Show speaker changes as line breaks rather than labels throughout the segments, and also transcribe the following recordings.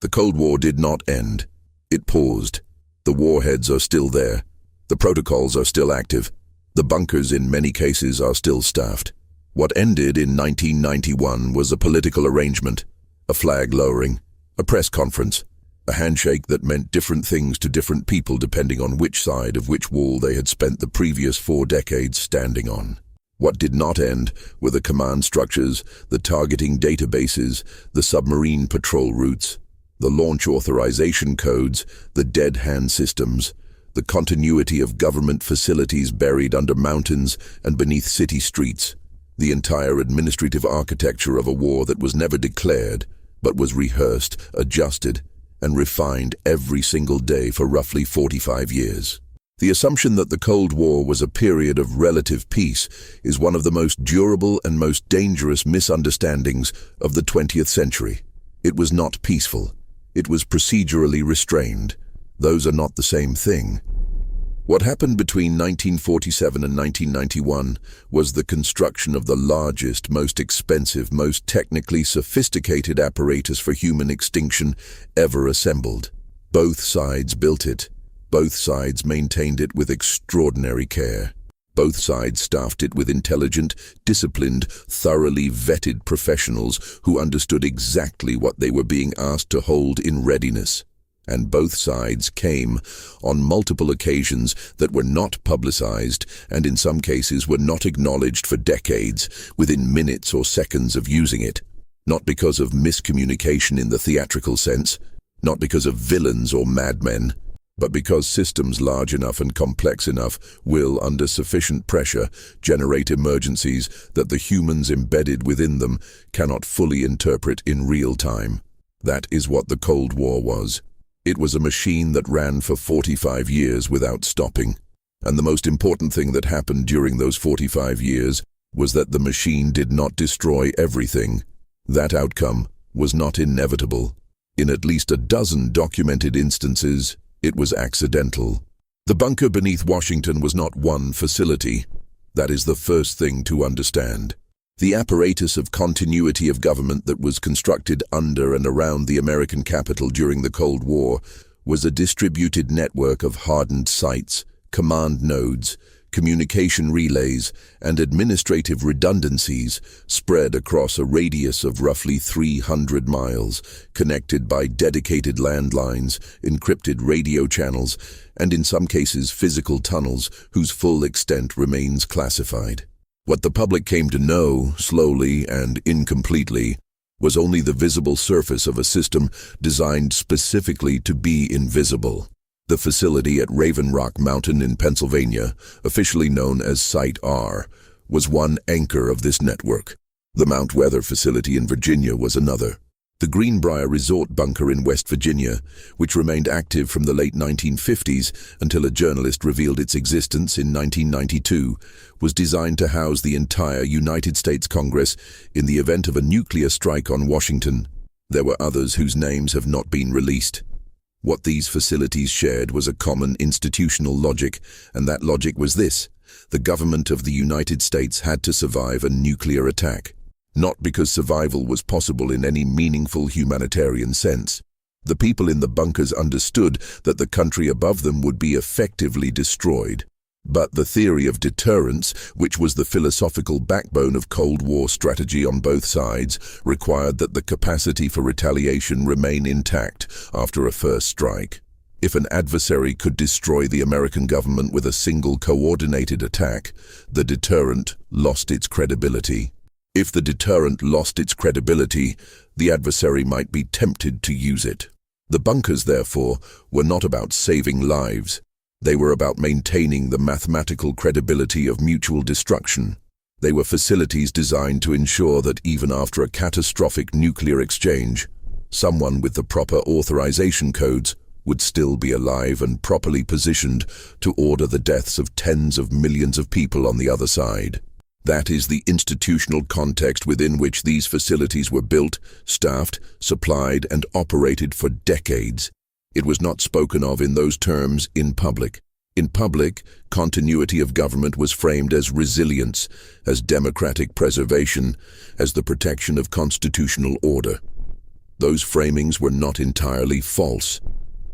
The Cold War did not end. It paused. The warheads are still there. The protocols are still active. The bunkers in many cases are still staffed. What ended in 1991 was a political arrangement, a flag lowering, a press conference, a handshake that meant different things to different people depending on which side of which wall they had spent the previous 4 decades standing on. What did not end were the command structures, the targeting databases, the submarine patrol routes, the launch authorization codes, the dead hand systems, the continuity of government facilities buried under mountains and beneath city streets, the entire administrative architecture of a war that was never declared, but was rehearsed, adjusted, and refined every single day for roughly 45 years. The assumption that the Cold War was a period of relative peace is one of the most durable and most dangerous misunderstandings of the 20th century. It was not peaceful. It was procedurally restrained. Those are not the same thing. What happened between 1947 and 1991 was the construction of the largest, most expensive, most technically sophisticated apparatus for human extinction ever assembled. Both sides built it. Both sides maintained it with extraordinary care. Both sides staffed it with intelligent, disciplined, thoroughly vetted professionals who understood exactly what they were being asked to hold in readiness. And both sides came on multiple occasions that were not publicized and in some cases were not acknowledged for decades within minutes or seconds of using it. Not because of miscommunication in the theatrical sense, not because of villains or madmen, but because systems large enough and complex enough will, under sufficient pressure, generate emergencies that the humans embedded within them cannot fully interpret in real time. That is what the Cold War was. It was a machine that ran for 45 years without stopping. And the most important thing that happened during those 45 years was that the machine did not destroy everything. That outcome was not inevitable. In at least a dozen documented instances, it was accidental. The bunker beneath Washington was not one facility. That is the first thing to understand. The apparatus of continuity of government that was constructed under and around the American capital during the Cold War was a distributed network of hardened sites, command nodes, communication relays, and administrative redundancies spread across a radius of roughly 300 miles, connected by dedicated landlines, encrypted radio channels, and in some cases physical tunnels whose full extent remains classified. What the public came to know, slowly and incompletely, was only the visible surface of a system designed specifically to be invisible. The facility at Raven Rock Mountain in Pennsylvania, officially known as Site R, was one anchor of this network. The Mount Weather facility in Virginia was another. The Greenbrier Resort bunker in West Virginia, which remained active from the late 1950s until a journalist revealed its existence in 1992, was designed to house the entire United States Congress in the event of a nuclear strike on Washington. There were others whose names have not been released. What these facilities shared was a common institutional logic, and that logic was this: the government of the United States had to survive a nuclear attack. Not because survival was possible in any meaningful humanitarian sense. The people in the bunkers understood that the country above them would be effectively destroyed. But the theory of deterrence, which was the philosophical backbone of Cold War strategy on both sides, required that the capacity for retaliation remain intact after a first strike. If an adversary could destroy the American government with a single coordinated attack, the deterrent lost its credibility. If the deterrent lost its credibility, the adversary might be tempted to use it. The bunkers, therefore, were not about saving lives. They were about maintaining the mathematical credibility of mutual destruction. They were facilities designed to ensure that even after a catastrophic nuclear exchange, someone with the proper authorization codes would still be alive and properly positioned to order the deaths of tens of millions of people on the other side. That is the institutional context within which these facilities were built, staffed, supplied, and operated for decades. It was not spoken of in those terms in public. In public, continuity of government was framed as resilience, as democratic preservation, as the protection of constitutional order. Those framings were not entirely false,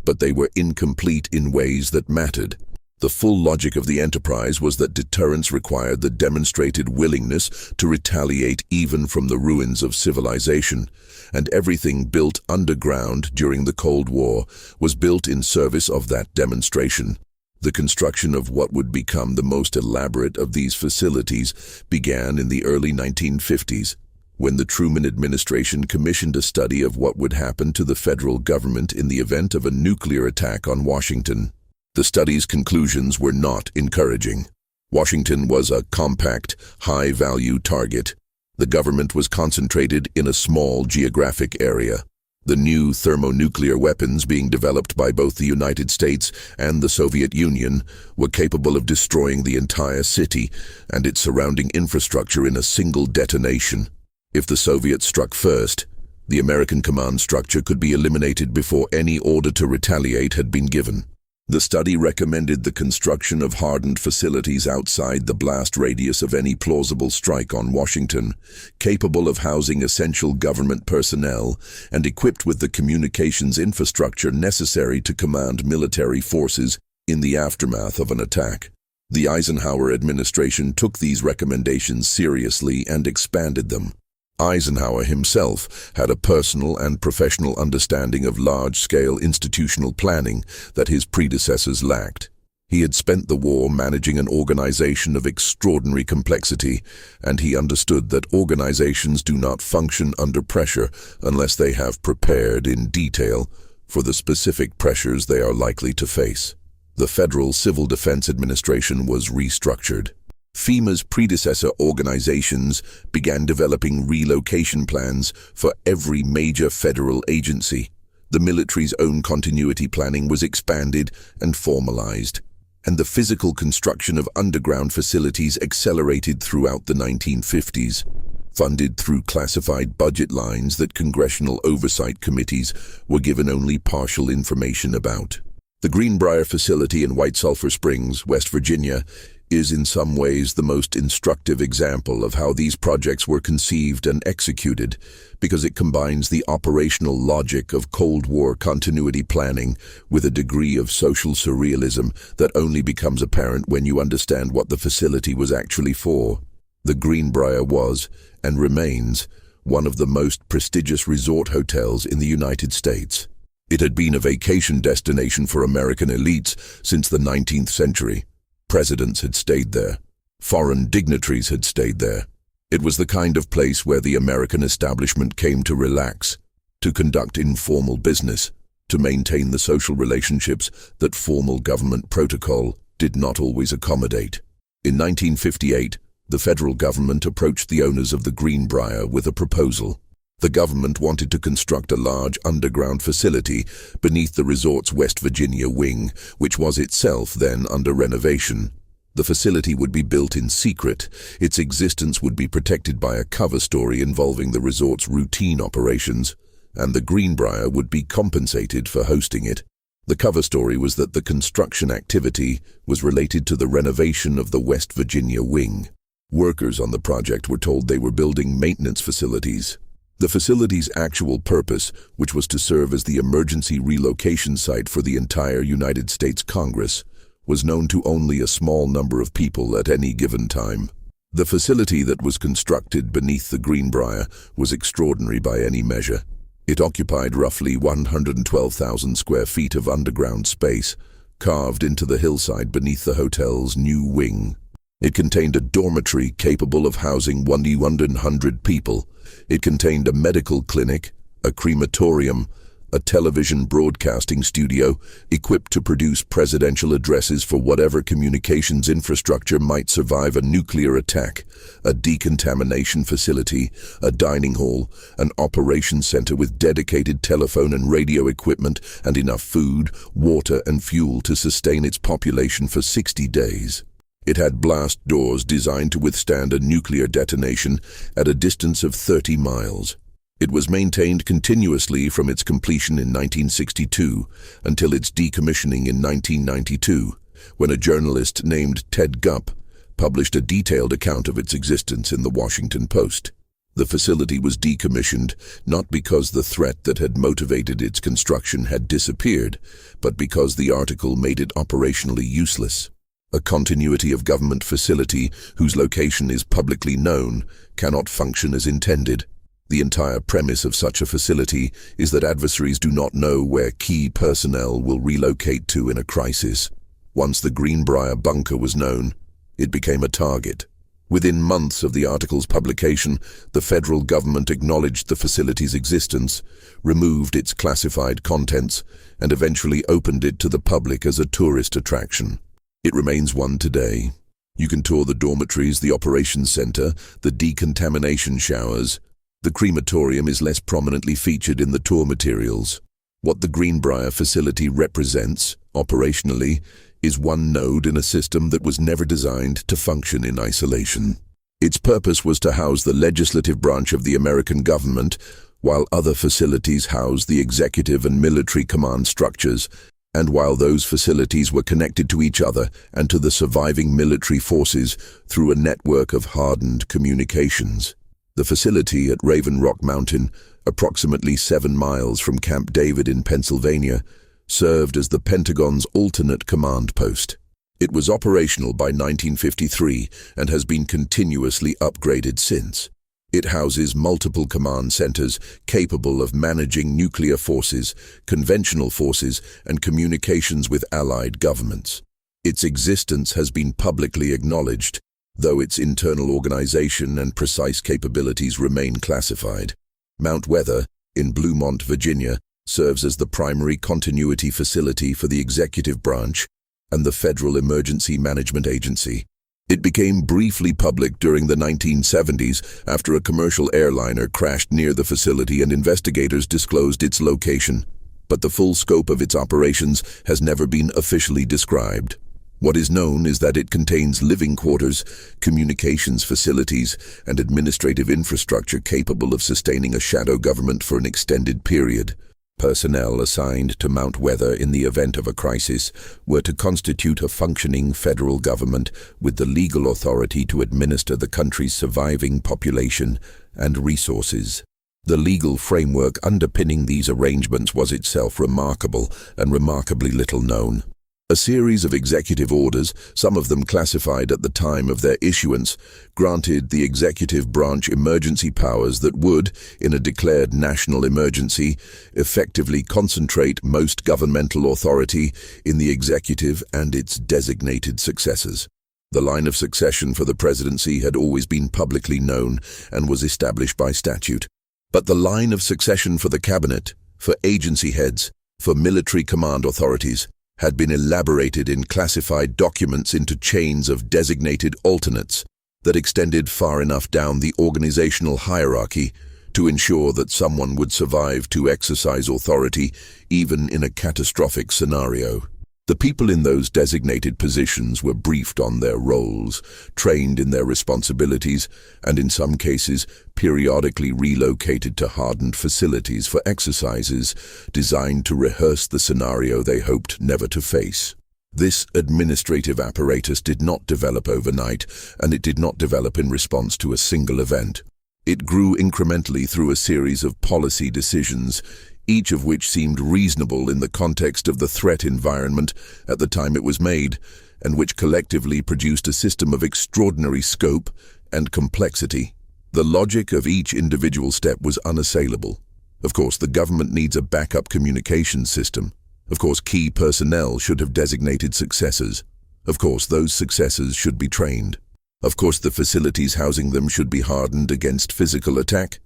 but they were incomplete in ways that mattered. The full logic of the enterprise was that deterrence required the demonstrated willingness to retaliate even from the ruins of civilization, and everything built underground during the Cold War was built in service of that demonstration. The construction of what would become the most elaborate of these facilities began in the early 1950s, when the Truman administration commissioned a study of what would happen to the federal government in the event of a nuclear attack on Washington. The study's conclusions were not encouraging. Washington was a compact, high-value target. The government was concentrated in a small geographic area. The new thermonuclear weapons being developed by both the United States and the Soviet Union were capable of destroying the entire city and its surrounding infrastructure in a single detonation. If the Soviets struck first, the American command structure could be eliminated before any order to retaliate had been given. The study recommended the construction of hardened facilities outside the blast radius of any plausible strike on Washington, capable of housing essential government personnel and equipped with the communications infrastructure necessary to command military forces in the aftermath of an attack. The Eisenhower administration took these recommendations seriously and expanded them. Eisenhower himself had a personal and professional understanding of large-scale institutional planning that his predecessors lacked. He had spent the war managing an organization of extraordinary complexity, and he understood that organizations do not function under pressure unless they have prepared in detail for the specific pressures they are likely to face. The Federal Civil Defense Administration was restructured. FEMA's predecessor organizations began developing relocation plans for every major federal agency. The military's own continuity planning was expanded and formalized, and the physical construction of underground facilities accelerated throughout the 1950s, funded through classified budget lines that congressional oversight committees were given only partial information about. The Greenbrier facility in White Sulphur Springs, West Virginia, is in some ways the most instructive example of how these projects were conceived and executed, because it combines the operational logic of Cold War continuity planning with a degree of social surrealism that only becomes apparent when you understand what the facility was actually for. The Greenbrier was, and remains, one of the most prestigious resort hotels in the United States. It had been a vacation destination for American elites since the 19th century. Presidents had stayed there. Foreign dignitaries had stayed there. It was the kind of place where the American establishment came to relax, to conduct informal business, to maintain the social relationships that formal government protocol did not always accommodate. In 1958, the federal government approached the owners of the Greenbrier with a proposal. The government wanted to construct a large underground facility beneath the resort's West Virginia wing, which was itself then under renovation. The facility would be built in secret. Its existence would be protected by a cover story involving the resort's routine operations, and the Greenbrier would be compensated for hosting it. The cover story was that the construction activity was related to the renovation of the West Virginia wing. Workers on the project were told they were building maintenance facilities. The facility's actual purpose, which was to serve as the emergency relocation site for the entire United States Congress, was known to only a small number of people at any given time. The facility that was constructed beneath the Greenbrier was extraordinary by any measure. It occupied roughly 112,000 square feet of underground space, carved into the hillside beneath the hotel's new wing. It contained a dormitory capable of housing 100 people. It contained a medical clinic, a crematorium, a television broadcasting studio equipped to produce presidential addresses for whatever communications infrastructure might survive a nuclear attack, a decontamination facility, a dining hall, an operations center with dedicated telephone and radio equipment and enough food, water, and fuel to sustain its population for 60 days. It had blast doors designed to withstand a nuclear detonation at a distance of 30 miles. It was maintained continuously from its completion in 1962 until its decommissioning in 1992, when a journalist named Ted Gupp published a detailed account of its existence in the Washington Post. The facility was decommissioned, not because the threat that had motivated its construction had disappeared, but because the article made it operationally useless. A continuity of government facility whose location is publicly known cannot function as intended. The entire premise of such a facility is that adversaries do not know where key personnel will relocate to in a crisis. Once the Greenbrier bunker was known, it became a target. Within months of the article's publication, the federal government acknowledged the facility's existence, removed its classified contents, and eventually opened it to the public as a tourist attraction. It remains one today. You can tour the dormitories, the operations center, the decontamination showers. The crematorium is less prominently featured in the tour materials. What the Greenbrier facility represents, operationally, is one node in a system that was never designed to function in isolation. Its purpose was to house the legislative branch of the American government, while other facilities housed the executive and military command structures, and while those facilities were connected to each other and to the surviving military forces through a network of hardened communications. The facility at Raven Rock Mountain, approximately 7 miles from Camp David in Pennsylvania, served as the Pentagon's alternate command post. It was operational by 1953 and has been continuously upgraded since. It houses multiple command centers capable of managing nuclear forces, conventional forces, and communications with allied governments. Its existence has been publicly acknowledged, though its internal organization and precise capabilities remain classified. Mount Weather, in Bluemont, Virginia, serves as the primary continuity facility for the executive branch and the Federal Emergency Management Agency. It became briefly public during the 1970s after a commercial airliner crashed near the facility and investigators disclosed its location, but the full scope of its operations has never been officially described. What is known is that it contains living quarters, communications facilities, and administrative infrastructure capable of sustaining a shadow government for an extended period. Personnel assigned to Mount Weather in the event of a crisis were to constitute a functioning federal government with the legal authority to administer the country's surviving population and resources. The legal framework underpinning these arrangements was itself remarkable and remarkably little known. A series of executive orders, some of them classified at the time of their issuance, granted the executive branch emergency powers that would, in a declared national emergency, effectively concentrate most governmental authority in the executive and its designated successors. The line of succession for the presidency had always been publicly known and was established by statute. But the line of succession for the cabinet, for agency heads, for military command authorities, had been elaborated in classified documents into chains of designated alternates that extended far enough down the organizational hierarchy to ensure that someone would survive to exercise authority even in a catastrophic scenario. The people in those designated positions were briefed on their roles, trained in their responsibilities, and in some cases periodically relocated to hardened facilities for exercises designed to rehearse the scenario they hoped never to face. This administrative apparatus did not develop overnight, and it did not develop in response to a single event. It grew incrementally through a series of policy decisions, each of which seemed reasonable in the context of the threat environment at the time it was made, and which collectively produced a system of extraordinary scope and complexity. The logic of each individual step was unassailable. Of course, the government needs a backup communications system. Of course, key personnel should have designated successors. Of course, those successors should be trained. Of course, the facilities housing them should be hardened against physical attack.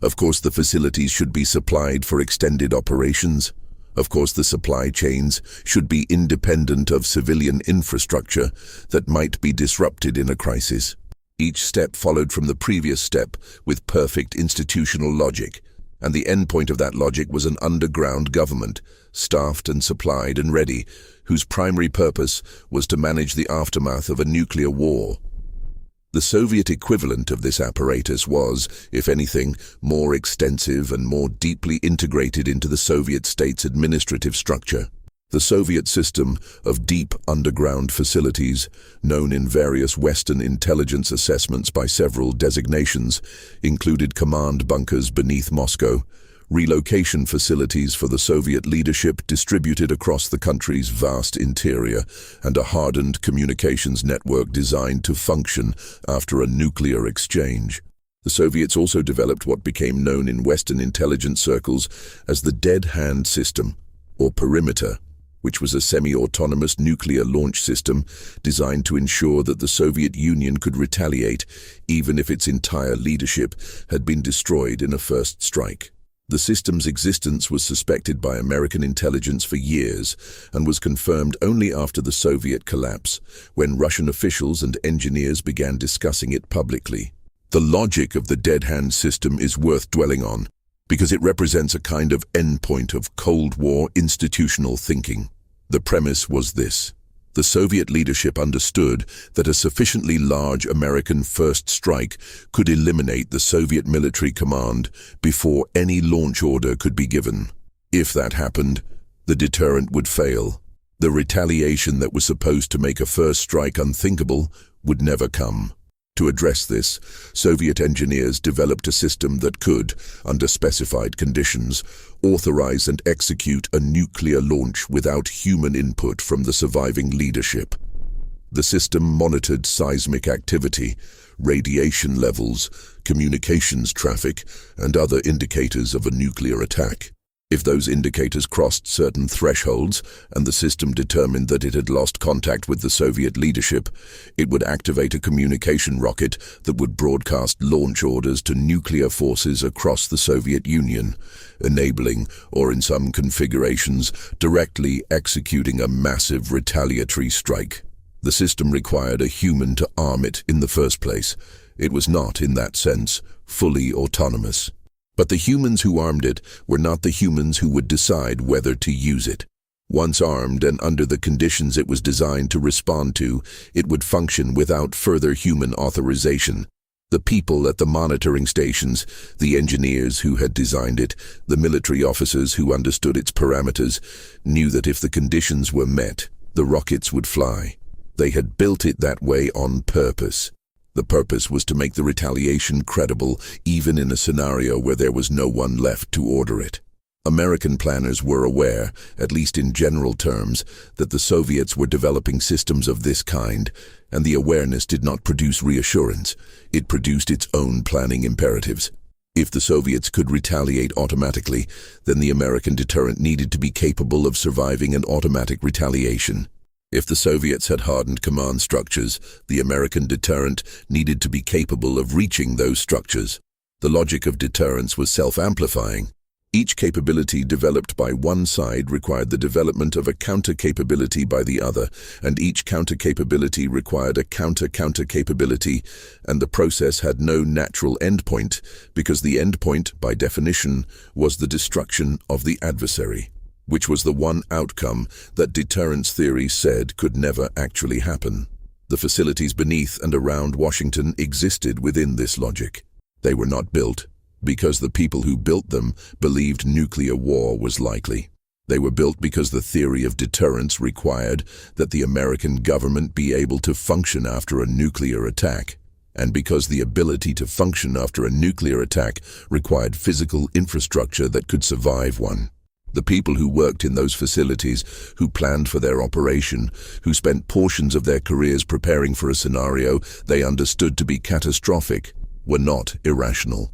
Of course, the facilities should be supplied for extended operations. Of course, the supply chains should be independent of civilian infrastructure that might be disrupted in a crisis. Each step followed from the previous step with perfect institutional logic, and the endpoint of that logic was an underground government, staffed and supplied and ready, whose primary purpose was to manage the aftermath of a nuclear war. The Soviet equivalent of this apparatus was, if anything, more extensive and more deeply integrated into the Soviet state's administrative structure. The Soviet system of deep underground facilities, known in various Western intelligence assessments by several designations, included command bunkers beneath Moscow, relocation facilities for the Soviet leadership distributed across the country's vast interior, and a hardened communications network designed to function after a nuclear exchange. The Soviets also developed what became known in Western intelligence circles as the dead hand system, or perimeter, which was a semi-autonomous nuclear launch system designed to ensure that the Soviet Union could retaliate even if its entire leadership had been destroyed in a first strike. The system's existence was suspected by American intelligence for years and was confirmed only after the Soviet collapse, when Russian officials and engineers began discussing it publicly. The logic of the dead hand system is worth dwelling on, because it represents a kind of endpoint of Cold War institutional thinking. The premise was this: the Soviet leadership understood that a sufficiently large American first strike could eliminate the Soviet military command before any launch order could be given. If that happened, the deterrent would fail. The retaliation that was supposed to make a first strike unthinkable would never come. To address this, Soviet engineers developed a system that could, under specified conditions, authorize and execute a nuclear launch without human input from the surviving leadership. The system monitored seismic activity, radiation levels, communications traffic, and other indicators of a nuclear attack. If those indicators crossed certain thresholds and the system determined that it had lost contact with the Soviet leadership, it would activate a communication rocket that would broadcast launch orders to nuclear forces across the Soviet Union, enabling, or in some configurations, directly executing a massive retaliatory strike. The system required a human to arm it in the first place. It was not, in that sense, fully autonomous. But the humans who armed it were not the humans who would decide whether to use it. Once armed and under the conditions it was designed to respond to, it would function without further human authorization. The people at the monitoring stations, the engineers who had designed it, the military officers who understood its parameters, knew that if the conditions were met, the rockets would fly. They had built it that way on purpose. The purpose was to make the retaliation credible, even in a scenario where there was no one left to order it. American planners were aware, at least in general terms, that the Soviets were developing systems of this kind, and the awareness did not produce reassurance. It produced its own planning imperatives. If the Soviets could retaliate automatically, then the American deterrent needed to be capable of surviving an automatic retaliation. If the Soviets had hardened command structures, the American deterrent needed to be capable of reaching those structures. The logic of deterrence was self-amplifying. Each capability developed by one side required the development of a counter-capability by the other, and each counter-capability required a counter-counter-capability, and the process had no natural endpoint, because the endpoint, by definition, was the destruction of the adversary, which was the one outcome that deterrence theory said could never actually happen. The facilities beneath and around Washington existed within this logic. They were not built because the people who built them believed nuclear war was likely. They were built because the theory of deterrence required that the American government be able to function after a nuclear attack, and because the ability to function after a nuclear attack required physical infrastructure that could survive one. The people who worked in those facilities, who planned for their operation, who spent portions of their careers preparing for a scenario they understood to be catastrophic, were not irrational.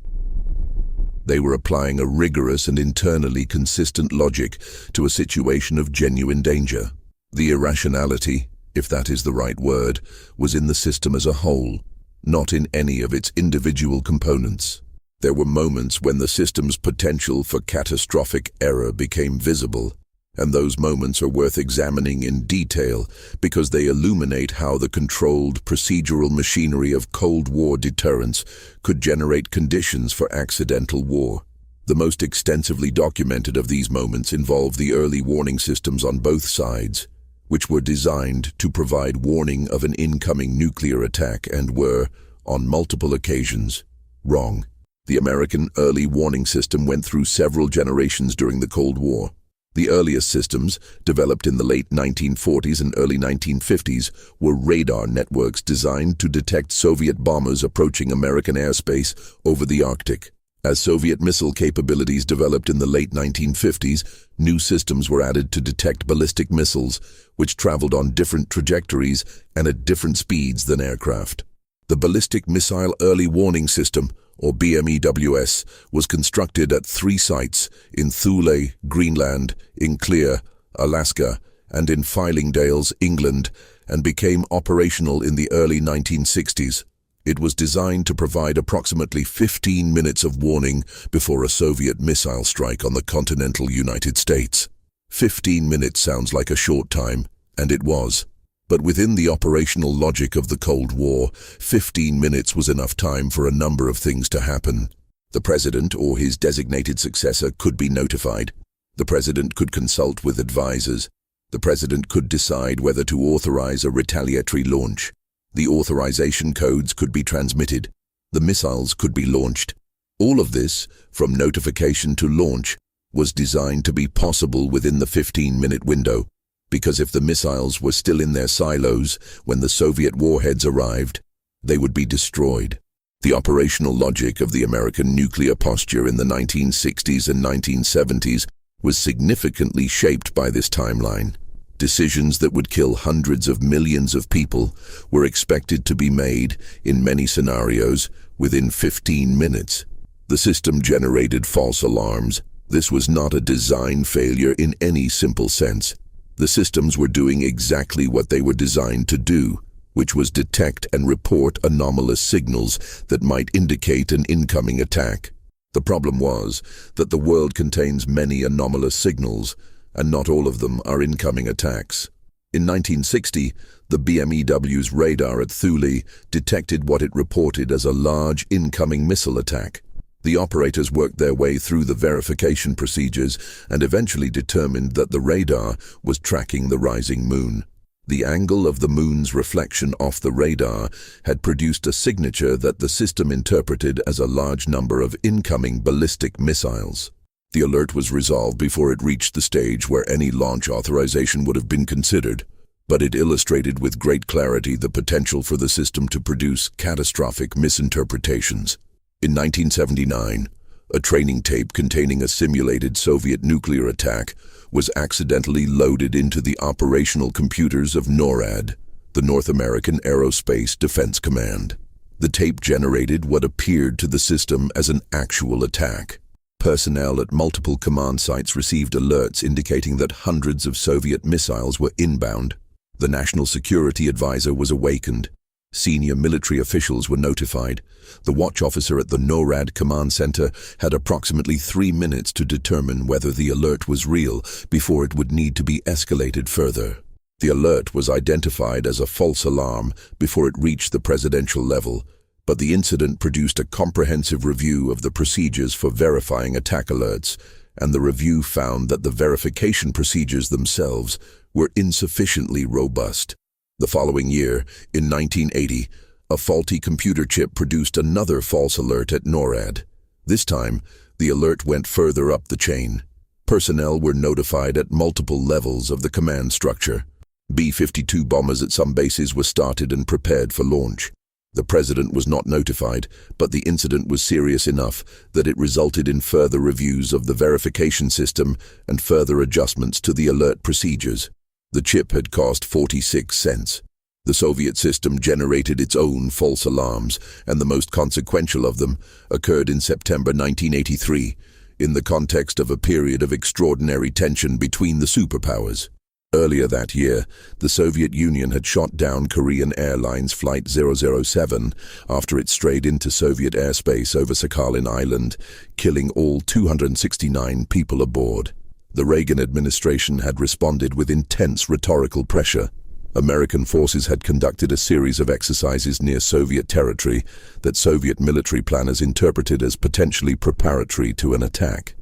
They were applying a rigorous and internally consistent logic to a situation of genuine danger. The irrationality, if that is the right word, was in the system as a whole, not in any of its individual components. There were moments when the system's potential for catastrophic error became visible, and those moments are worth examining in detail because they illuminate how the controlled, procedural machinery of Cold War deterrence could generate conditions for accidental war. The most extensively documented of these moments involve the early warning systems on both sides, which were designed to provide warning of an incoming nuclear attack and were, on multiple occasions, wrong. The American early warning system went through several generations during the Cold War. The earliest systems, developed in the late 1940s and early 1950s, were radar networks designed to detect Soviet bombers approaching American airspace over the Arctic. As Soviet missile capabilities developed in the late 1950s, new systems were added to detect ballistic missiles, which traveled on different trajectories and at different speeds than aircraft. The Ballistic Missile Early Warning System, or BMEWS, was constructed at 3 sites in Thule, Greenland, in Clear, Alaska, and in Fylingdales, England, and became operational in the early 1960s. It was designed to provide approximately 15 minutes of warning before a Soviet missile strike on the continental United States. 15 minutes sounds like a short time, and it was. But within the operational logic of the Cold War, 15 minutes was enough time for a number of things to happen. The president or his designated successor could be notified. The president could consult with advisors. The president could decide whether to authorize a retaliatory launch. The authorization codes could be transmitted. The missiles could be launched. All of this, from notification to launch, was designed to be possible within the 15-minute window, because if the missiles were still in their silos when the Soviet warheads arrived, they would be destroyed. The operational logic of the American nuclear posture in the 1960s and 1970s was significantly shaped by this timeline. Decisions that would kill hundreds of millions of people were expected to be made, in many scenarios, within 15 minutes. The system generated false alarms. This was not a design failure in any simple sense. The systems were doing exactly what they were designed to do, which was detect and report anomalous signals that might indicate an incoming attack. The problem was that the world contains many anomalous signals, and not all of them are incoming attacks. In 1960, the BMEW's radar at Thule detected what it reported as a large incoming missile attack. The operators worked their way through the verification procedures and eventually determined that the radar was tracking the rising moon. The angle of the moon's reflection off the radar had produced a signature that the system interpreted as a large number of incoming ballistic missiles. The alert was resolved before it reached the stage where any launch authorization would have been considered, but it illustrated with great clarity the potential for the system to produce catastrophic misinterpretations. In 1979, a training tape containing a simulated Soviet nuclear attack was accidentally loaded into the operational computers of NORAD, the North American Aerospace Defense Command. The tape generated what appeared to the system as an actual attack. Personnel at multiple command sites received alerts indicating that hundreds of Soviet missiles were inbound. The National Security Advisor was awakened. Senior military officials were notified. The watch officer at the NORAD command center had approximately 3 minutes to determine whether the alert was real before it would need to be escalated further. The alert was identified as a false alarm before it reached the presidential level, but the incident produced a comprehensive review of the procedures for verifying attack alerts, and the review found that the verification procedures themselves were insufficiently robust. The following year, in 1980, a faulty computer chip produced another false alert at NORAD. This time, the alert went further up the chain. Personnel were notified at multiple levels of the command structure. B-52 bombers at some bases were started and prepared for launch. The president was not notified, but the incident was serious enough that it resulted in further reviews of the verification system and further adjustments to the alert procedures. The chip had cost 46 cents. The Soviet system generated its own false alarms, and the most consequential of them occurred in September 1983, in the context of a period of extraordinary tension between the superpowers. Earlier that year, the Soviet Union had shot down Korean Airlines Flight 007 after it strayed into Soviet airspace over Sakhalin Island, killing all 269 people aboard. The Reagan administration had responded with intense rhetorical pressure. American forces had conducted a series of exercises near Soviet territory that Soviet military planners interpreted as potentially preparatory to an attack.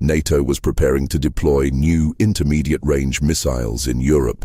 NATO was preparing to deploy new intermediate-range missiles in Europe.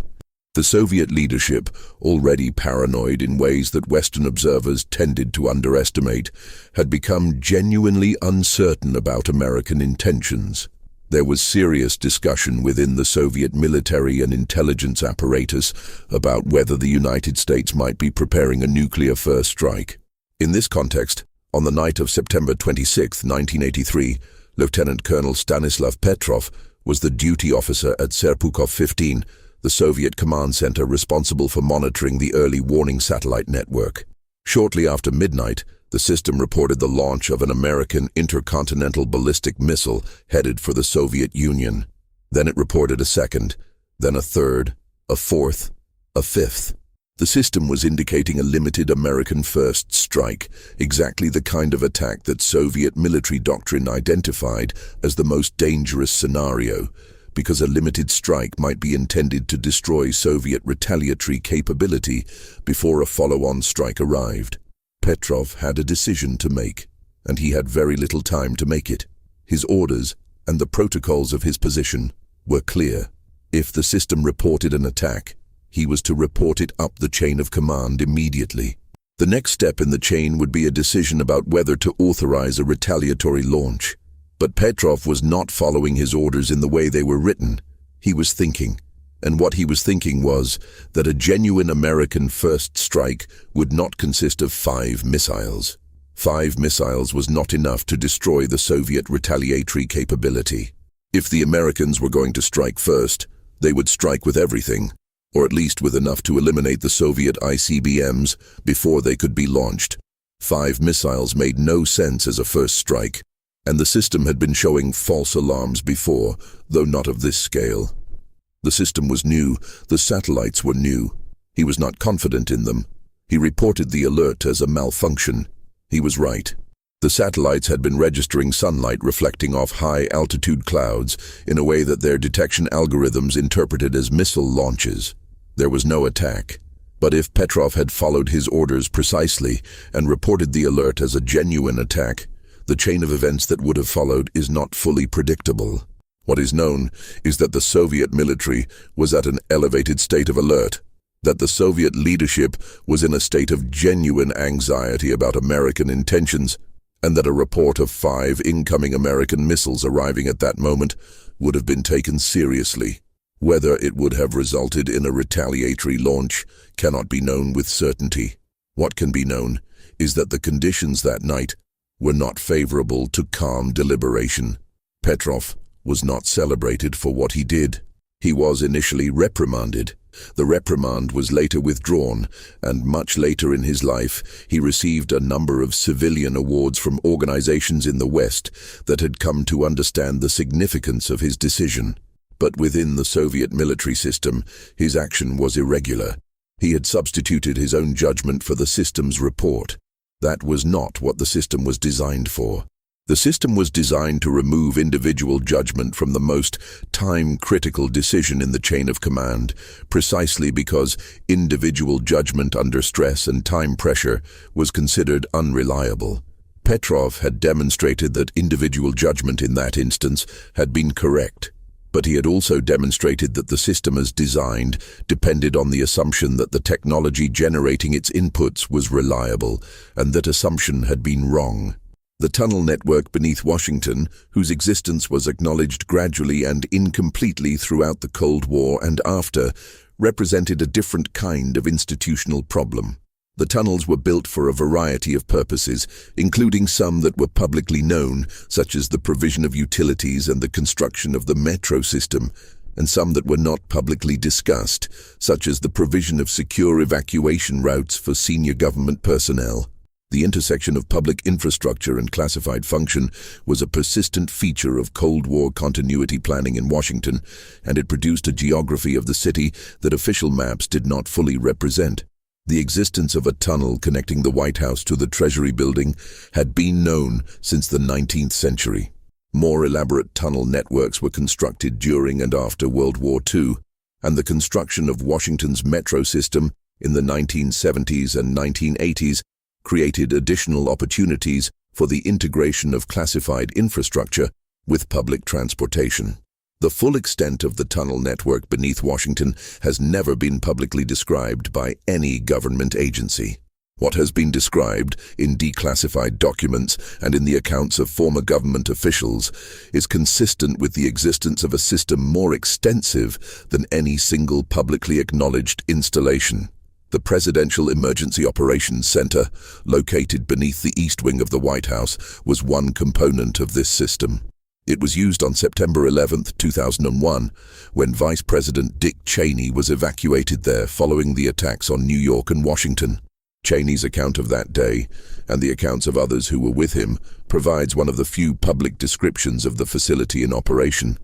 The Soviet leadership, already paranoid in ways that Western observers tended to underestimate, had become genuinely uncertain about American intentions. There was serious discussion within the Soviet military and intelligence apparatus about whether the United States might be preparing a nuclear first strike. In this context, on the night of September 26, 1983, Lieutenant Colonel Stanislav Petrov was the duty officer at Serpukhov 15, the Soviet command center responsible for monitoring the early warning satellite network. Shortly after midnight, the system reported the launch of an American intercontinental ballistic missile headed for the Soviet Union. Then it reported a second, then a third, a fourth, a fifth. The system was indicating a limited American first strike, exactly the kind of attack that Soviet military doctrine identified as the most dangerous scenario, because a limited strike might be intended to destroy Soviet retaliatory capability before a follow-on strike arrived. Petrov had a decision to make, and he had very little time to make it. His orders and the protocols of his position were clear. If the system reported an attack, he was to report it up the chain of command immediately. The next step in the chain would be a decision about whether to authorize a retaliatory launch. But Petrov was not following his orders in the way they were written. He was thinking. And what he was thinking was that a genuine American first strike would not consist of 5 missiles. 5 missiles was not enough to destroy the Soviet retaliatory capability. If the Americans were going to strike first, they would strike with everything, or at least with enough to eliminate the Soviet ICBMs before they could be launched. 5 missiles made no sense as a first strike, and the system had been showing false alarms before, though not of this scale. The system was new, the satellites were new. He was not confident in them. He reported the alert as a malfunction. He was right. The satellites had been registering sunlight reflecting off high-altitude clouds in a way that their detection algorithms interpreted as missile launches. There was no attack. But if Petrov had followed his orders precisely and reported the alert as a genuine attack, the chain of events that would have followed is not fully predictable. What is known is that the Soviet military was at an elevated state of alert, that the Soviet leadership was in a state of genuine anxiety about American intentions, and that a report of 5 incoming American missiles arriving at that moment would have been taken seriously. Whether it would have resulted in a retaliatory launch cannot be known with certainty. What can be known is that the conditions that night were not favorable to calm deliberation. Petrov was not celebrated for what he did. He was initially reprimanded. The reprimand was later withdrawn, and much later in his life, he received a number of civilian awards from organizations in the West that had come to understand the significance of his decision. But within the Soviet military system, his action was irregular. He had substituted his own judgment for the system's report. That was not what the system was designed for. The system was designed to remove individual judgment from the most time-critical decision in the chain of command, precisely because individual judgment under stress and time pressure was considered unreliable. Petrov had demonstrated that individual judgment in that instance had been correct, but he had also demonstrated that the system as designed depended on the assumption that the technology generating its inputs was reliable, and that assumption had been wrong. The tunnel network beneath Washington, whose existence was acknowledged gradually and incompletely throughout the Cold War and after, represented a different kind of institutional problem. The tunnels were built for a variety of purposes, including some that were publicly known, such as the provision of utilities and the construction of the metro system, and some that were not publicly discussed, such as the provision of secure evacuation routes for senior government personnel. The intersection of public infrastructure and classified function was a persistent feature of Cold War continuity planning in Washington, and it produced a geography of the city that official maps did not fully represent. The existence of a tunnel connecting the White House to the Treasury building had been known since the 19th century. More elaborate tunnel networks were constructed during and after World War II, and the construction of Washington's metro system in the 1970s and 1980s created additional opportunities for the integration of classified infrastructure with public transportation. The full extent of the tunnel network beneath Washington has never been publicly described by any government agency. What has been described in declassified documents and in the accounts of former government officials is consistent with the existence of a system more extensive than any single publicly acknowledged installation. The Presidential Emergency Operations Center, located beneath the east wing of the White House, was one component of this system. It was used on September 11, 2001, when Vice President Dick Cheney was evacuated there following the attacks on New York and Washington. Cheney's account of that day, and the accounts of others who were with him, provides one of the few public descriptions of the facility in operation.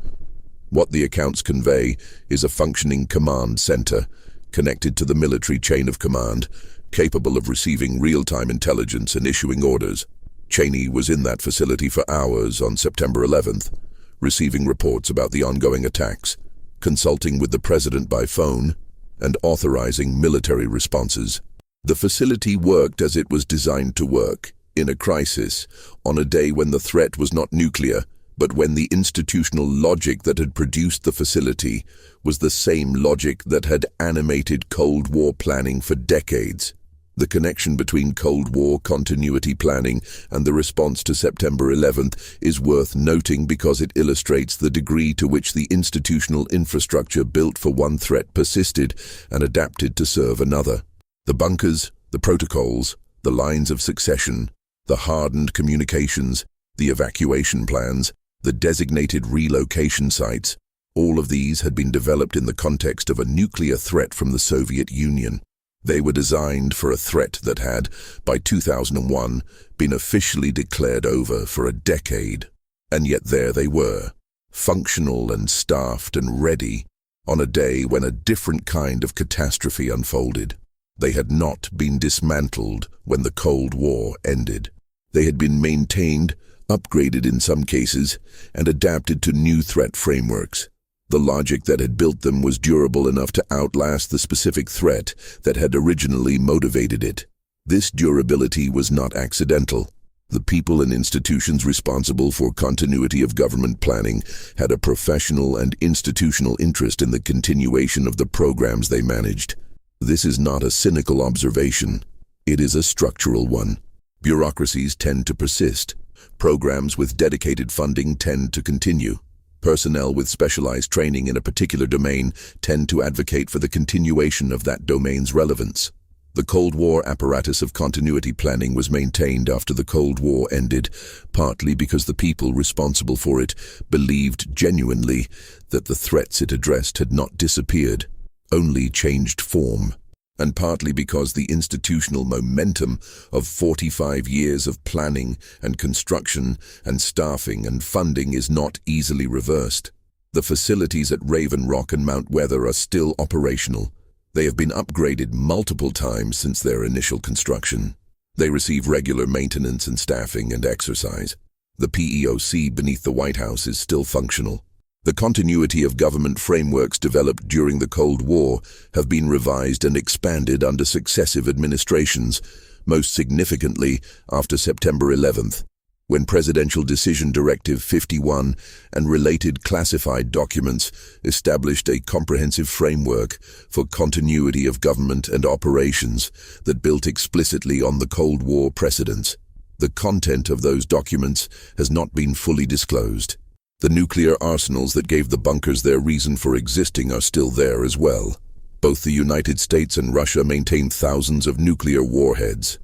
What the accounts convey is a functioning command center, connected to the military chain of command, capable of receiving real-time intelligence and issuing orders. Cheney was in that facility for hours on September 11th, receiving reports about the ongoing attacks, consulting with the president by phone, and authorizing military responses. The facility worked as it was designed to work, in a crisis, on a day when the threat was not nuclear, but when the institutional logic that had produced the facility was the same logic that had animated Cold War planning for decades. The connection between Cold War continuity planning and the response to September 11th is worth noting because it illustrates the degree to which the institutional infrastructure built for one threat persisted and adapted to serve another. The bunkers, the protocols, the lines of succession, the hardened communications, the evacuation plans, the designated relocation sites, all of these had been developed in the context of a nuclear threat from the Soviet Union. They were designed for a threat that had, by 2001, been officially declared over for a decade. And yet there they were, functional and staffed and ready, on a day when a different kind of catastrophe unfolded. They had not been dismantled when the Cold War ended. They had been maintained, upgraded in some cases, and adapted to new threat frameworks. The logic that had built them was durable enough to outlast the specific threat that had originally motivated it. This durability was not accidental. The people and institutions responsible for continuity of government planning had a professional and institutional interest in the continuation of the programs they managed. This is not a cynical observation. It is a structural one. Bureaucracies tend to persist. Programs with dedicated funding tend to continue. Personnel with specialized training in a particular domain tend to advocate for the continuation of that domain's relevance. The Cold War apparatus of continuity planning was maintained after the Cold War ended, partly because the people responsible for it believed genuinely that the threats it addressed had not disappeared, only changed form, and partly because the institutional momentum of 45 years of planning and construction and staffing and funding is not easily reversed. The facilities at Raven Rock and Mount Weather are still operational. They have been upgraded multiple times since their initial construction. They receive regular maintenance and staffing and exercise. The PEOC beneath the White House is still functional. The continuity of government frameworks developed during the Cold War have been revised and expanded under successive administrations, most significantly after September 11th, when Presidential Decision Directive 51 and related classified documents established a comprehensive framework for continuity of government and operations that built explicitly on the Cold War precedents. The content of those documents has not been fully disclosed. The nuclear arsenals that gave the bunkers their reason for existing are still there as well. Both the United States and Russia maintain thousands of nuclear warheads.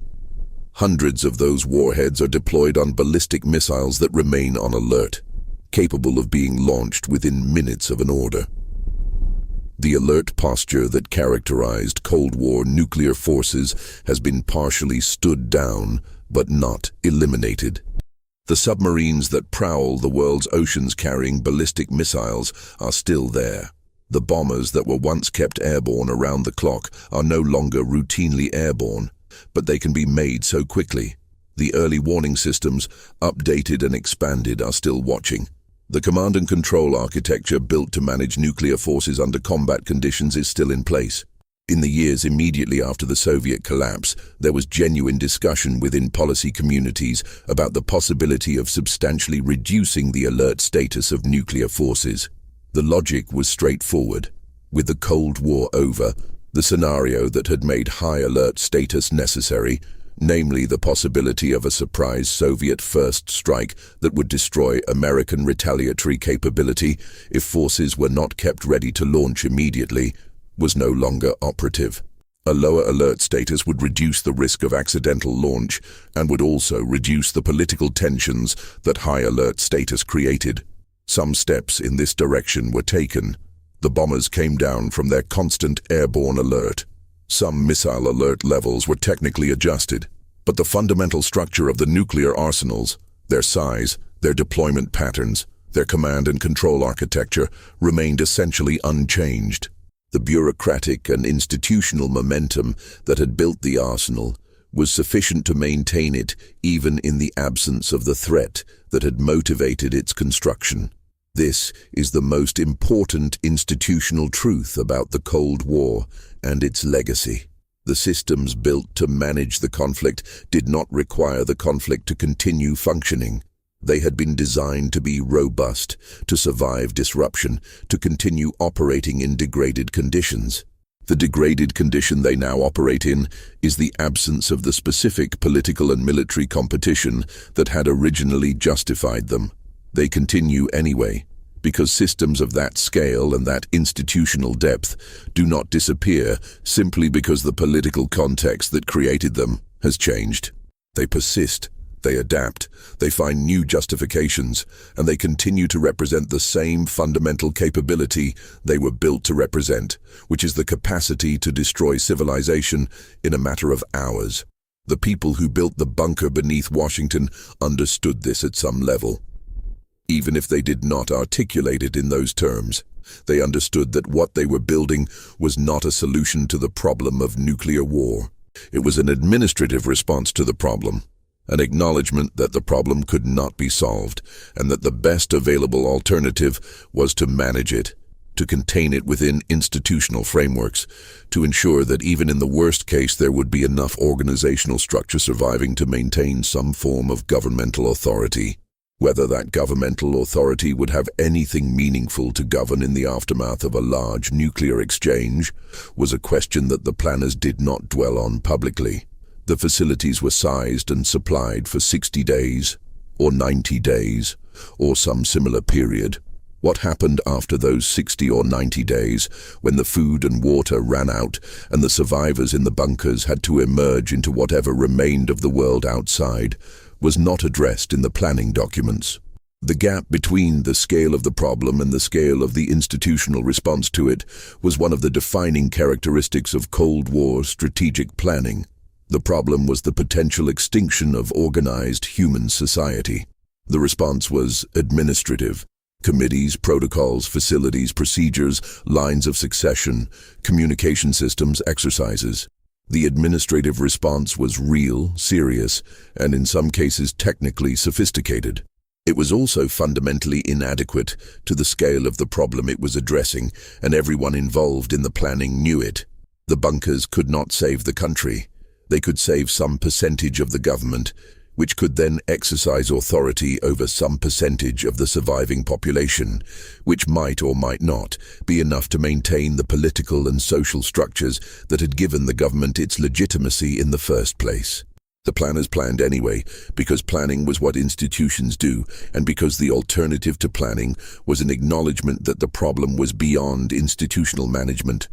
Hundreds of those warheads are deployed on ballistic missiles that remain on alert, capable of being launched within minutes of an order. The alert posture that characterized Cold War nuclear forces has been partially stood down, but not eliminated. The submarines that prowl the world's oceans carrying ballistic missiles are still there. The bombers that were once kept airborne around the clock are no longer routinely airborne, but they can be made so quickly. The early warning systems, updated and expanded, are still watching. The command and control architecture built to manage nuclear forces under combat conditions is still in place. In the years immediately after the Soviet collapse, there was genuine discussion within policy communities about the possibility of substantially reducing the alert status of nuclear forces. The logic was straightforward. With the Cold War over, The scenario that had made high alert status necessary, namely the possibility of a surprise Soviet first strike that would destroy American retaliatory capability if forces were not kept ready to launch immediately, was no longer operative. A lower alert status would reduce the risk of accidental launch and would also reduce the political tensions that high alert status created. Some steps in this direction were taken. The bombers came down from their constant airborne alert. Some missile alert levels were technically adjusted, but the fundamental structure of the nuclear arsenals, their size, their deployment patterns, their command and control architecture remained essentially unchanged. The bureaucratic and institutional momentum that had built the arsenal was sufficient to maintain it even in the absence of the threat that had motivated its construction. This is the most important institutional truth about the Cold War and its legacy. The systems built to manage the conflict did not require the conflict to continue functioning. They had been designed to be robust, to survive disruption, to continue operating in degraded conditions. The degraded condition they now operate in is the absence of the specific political and military competition that had originally justified them. They continue anyway, because systems of that scale and that institutional depth do not disappear simply because the political context that created them has changed. They persist. They adapt, they find new justifications, and they continue to represent the same fundamental capability they were built to represent, which is the capacity to destroy civilization in a matter of hours. The people who built the bunker beneath Washington understood this at some level. Even if they did not articulate it in those terms, they understood that what they were building was not a solution to the problem of nuclear war. It was an administrative response to the problem. An acknowledgement that the problem could not be solved, and that the best available alternative was to manage it, to contain it within institutional frameworks, to ensure that even in the worst case there would be enough organizational structure surviving to maintain some form of governmental authority. Whether that governmental authority would have anything meaningful to govern in the aftermath of a large nuclear exchange was a question that the planners did not dwell on publicly. The facilities were sized and supplied for 60 days, or 90 days, or some similar period. What happened after those 60 or 90 days, when the food and water ran out and the survivors in the bunkers had to emerge into whatever remained of the world outside, was not addressed in the planning documents. The gap between the scale of the problem and the scale of the institutional response to it was one of the defining characteristics of Cold War strategic planning. The problem was the potential extinction of organized human society. The response was administrative. Committees, protocols, facilities, procedures, lines of succession, communication systems, exercises. The administrative response was real, serious, and in some cases technically sophisticated. It was also fundamentally inadequate to the scale of the problem it was addressing, and everyone involved in the planning knew it. The bunkers could not save the country. They could save some percentage of the government, which could then exercise authority over some percentage of the surviving population, which might or might not be enough to maintain the political and social structures that had given the government its legitimacy in the first place. The planners planned anyway, because planning was what institutions do, and because the alternative to planning was an acknowledgement that the problem was beyond institutional management,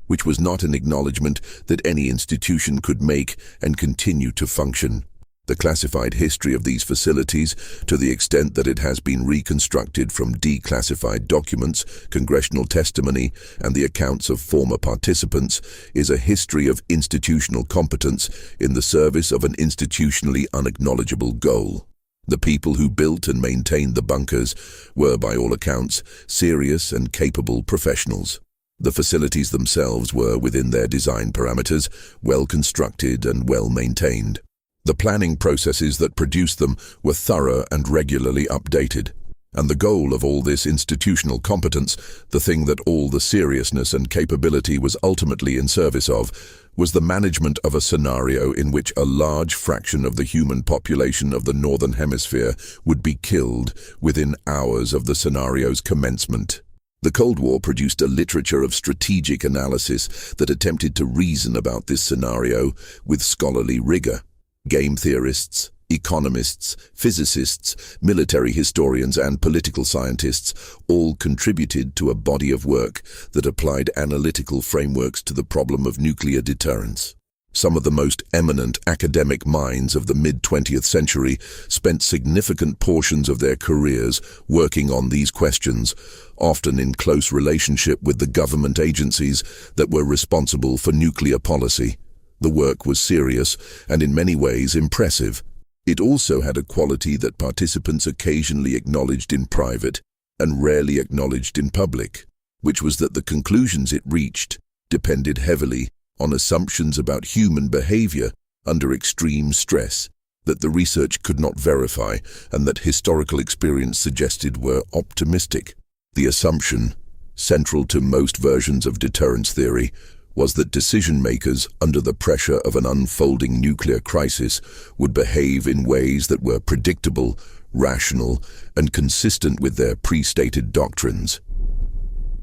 which was not an acknowledgement that any institution could make and continue to function. The classified history of these facilities, to the extent that it has been reconstructed from declassified documents, congressional testimony, and the accounts of former participants, is a history of institutional competence in the service of an institutionally unacknowledgeable goal. The people who built and maintained the bunkers were, by all accounts, serious and capable professionals. The facilities themselves were, within their design parameters, well constructed and well maintained. The planning processes that produced them were thorough and regularly updated. And the goal of all this institutional competence, the thing that all the seriousness and capability was ultimately in service of, was the management of a scenario in which a large fraction of the human population of the Northern Hemisphere would be killed within hours of the scenario's commencement. The Cold War produced a literature of strategic analysis that attempted to reason about this scenario with scholarly rigor. Game theorists, economists, physicists, military historians, and political scientists all contributed to a body of work that applied analytical frameworks to the problem of nuclear deterrence. Some of the most eminent academic minds of the mid-20th century spent significant portions of their careers working on these questions, often in close relationship with the government agencies that were responsible for nuclear policy. The work was serious and in many ways impressive. It also had a quality that participants occasionally acknowledged in private and rarely acknowledged in public, which was that the conclusions it reached depended heavily on assumptions about human behavior under extreme stress that the research could not verify and that historical experience suggested were optimistic. The assumption, central to most versions of deterrence theory, was that decision-makers under the pressure of an unfolding nuclear crisis would behave in ways that were predictable, rational, and consistent with their pre-stated doctrines.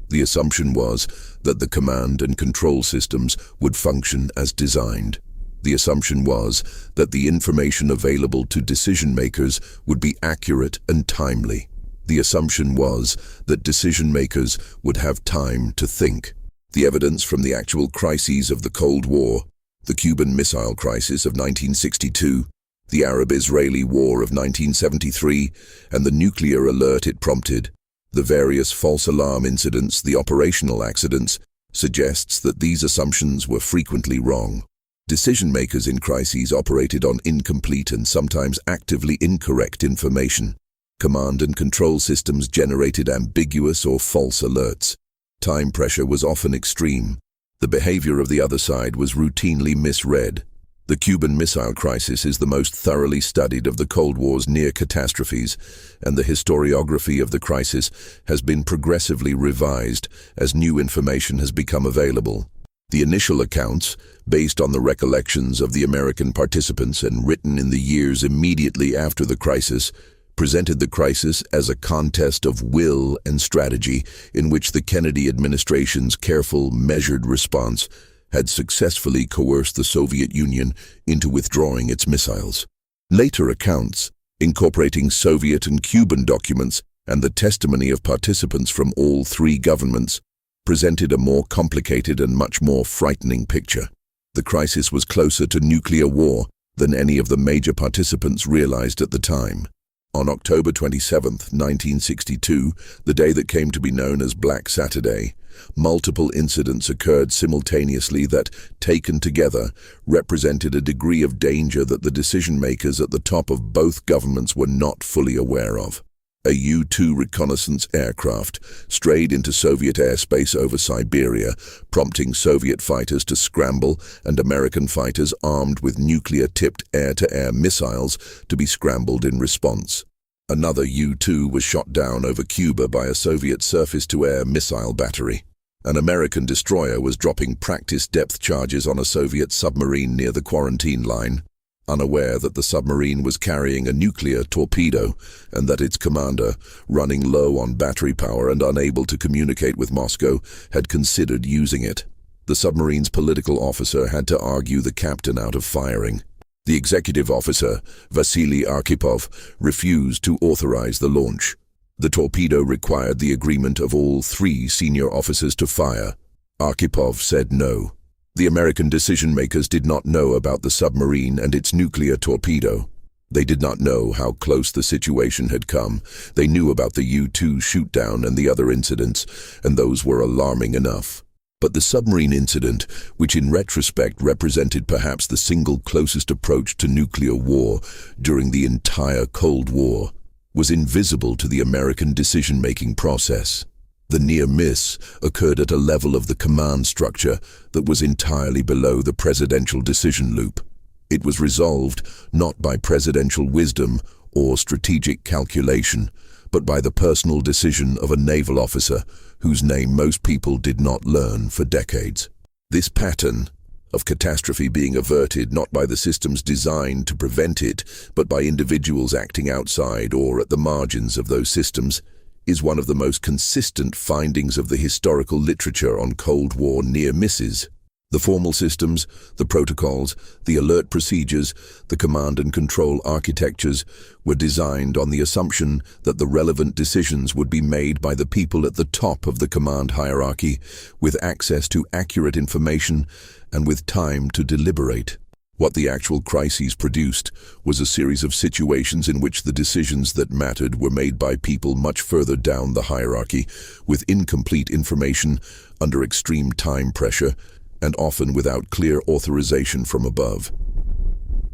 The assumption was that the command and control systems would function as designed. The assumption was that the information available to decision-makers would be accurate and timely. The assumption was that decision-makers would have time to think. The evidence from the actual crises of the Cold War, the Cuban Missile Crisis of 1962, the Arab-Israeli War of 1973, and the nuclear alert it prompted, the various false alarm incidents, the operational accidents, suggests that these assumptions were frequently wrong. Decision-makers in crises operated on incomplete and sometimes actively incorrect information. Command and control systems generated ambiguous or false alerts. Time pressure was often extreme. The behavior of the other side was routinely misread. The Cuban Missile Crisis is the most thoroughly studied of the Cold War's near catastrophes, and the historiography of the crisis has been progressively revised as new information has become available. The initial accounts, based on the recollections of the American participants and written in the years immediately after the crisis, presented the crisis as a contest of will and strategy in which the Kennedy administration's careful, measured response had successfully coerced the Soviet Union into withdrawing its missiles. Later accounts, incorporating Soviet and Cuban documents and the testimony of participants from all three governments, presented a more complicated and much more frightening picture. The crisis was closer to nuclear war than any of the major participants realized at the time. On October 27, 1962, the day that came to be known as Black Saturday, multiple incidents occurred simultaneously that, taken together, represented a degree of danger that the decision-makers at the top of both governments were not fully aware of. A U-2 reconnaissance aircraft strayed into Soviet airspace over Siberia, prompting Soviet fighters to scramble and American fighters armed with nuclear-tipped air-to-air missiles to be scrambled in response. Another U-2 was shot down over Cuba by a Soviet surface-to-air missile battery. An American destroyer was dropping practice depth charges on a Soviet submarine near the quarantine line, unaware that the submarine was carrying a nuclear torpedo and that its commander, running low on battery power and unable to communicate with Moscow, had considered using it. The submarine's political officer had to argue the captain out of firing. The executive officer, Vasily Arkhipov, refused to authorize the launch. The torpedo required the agreement of all three senior officers to fire. Arkhipov said no. The American decision-makers did not know about the submarine and its nuclear torpedo. They did not know how close the situation had come. They knew about the U-2 shoot-down and the other incidents, and those were alarming enough. But the submarine incident, which in retrospect represented perhaps the single closest approach to nuclear war during the entire Cold War, was invisible to the American decision-making process. The near miss occurred at a level of the command structure that was entirely below the presidential decision loop. It was resolved not by presidential wisdom or strategic calculation, but by the personal decision of a naval officer whose name most people did not learn for decades. This pattern of catastrophe being averted not by the systems designed to prevent it, but by individuals acting outside or at the margins of those systems, is one of the most consistent findings of the historical literature on Cold War near misses. The formal systems, the protocols, the alert procedures, the command and control architectures were designed on the assumption that the relevant decisions would be made by the people at the top of the command hierarchy, with access to accurate information and with time to deliberate. What the actual crises produced was a series of situations in which the decisions that mattered were made by people much further down the hierarchy, with incomplete information, under extreme time pressure, and often without clear authorization from above.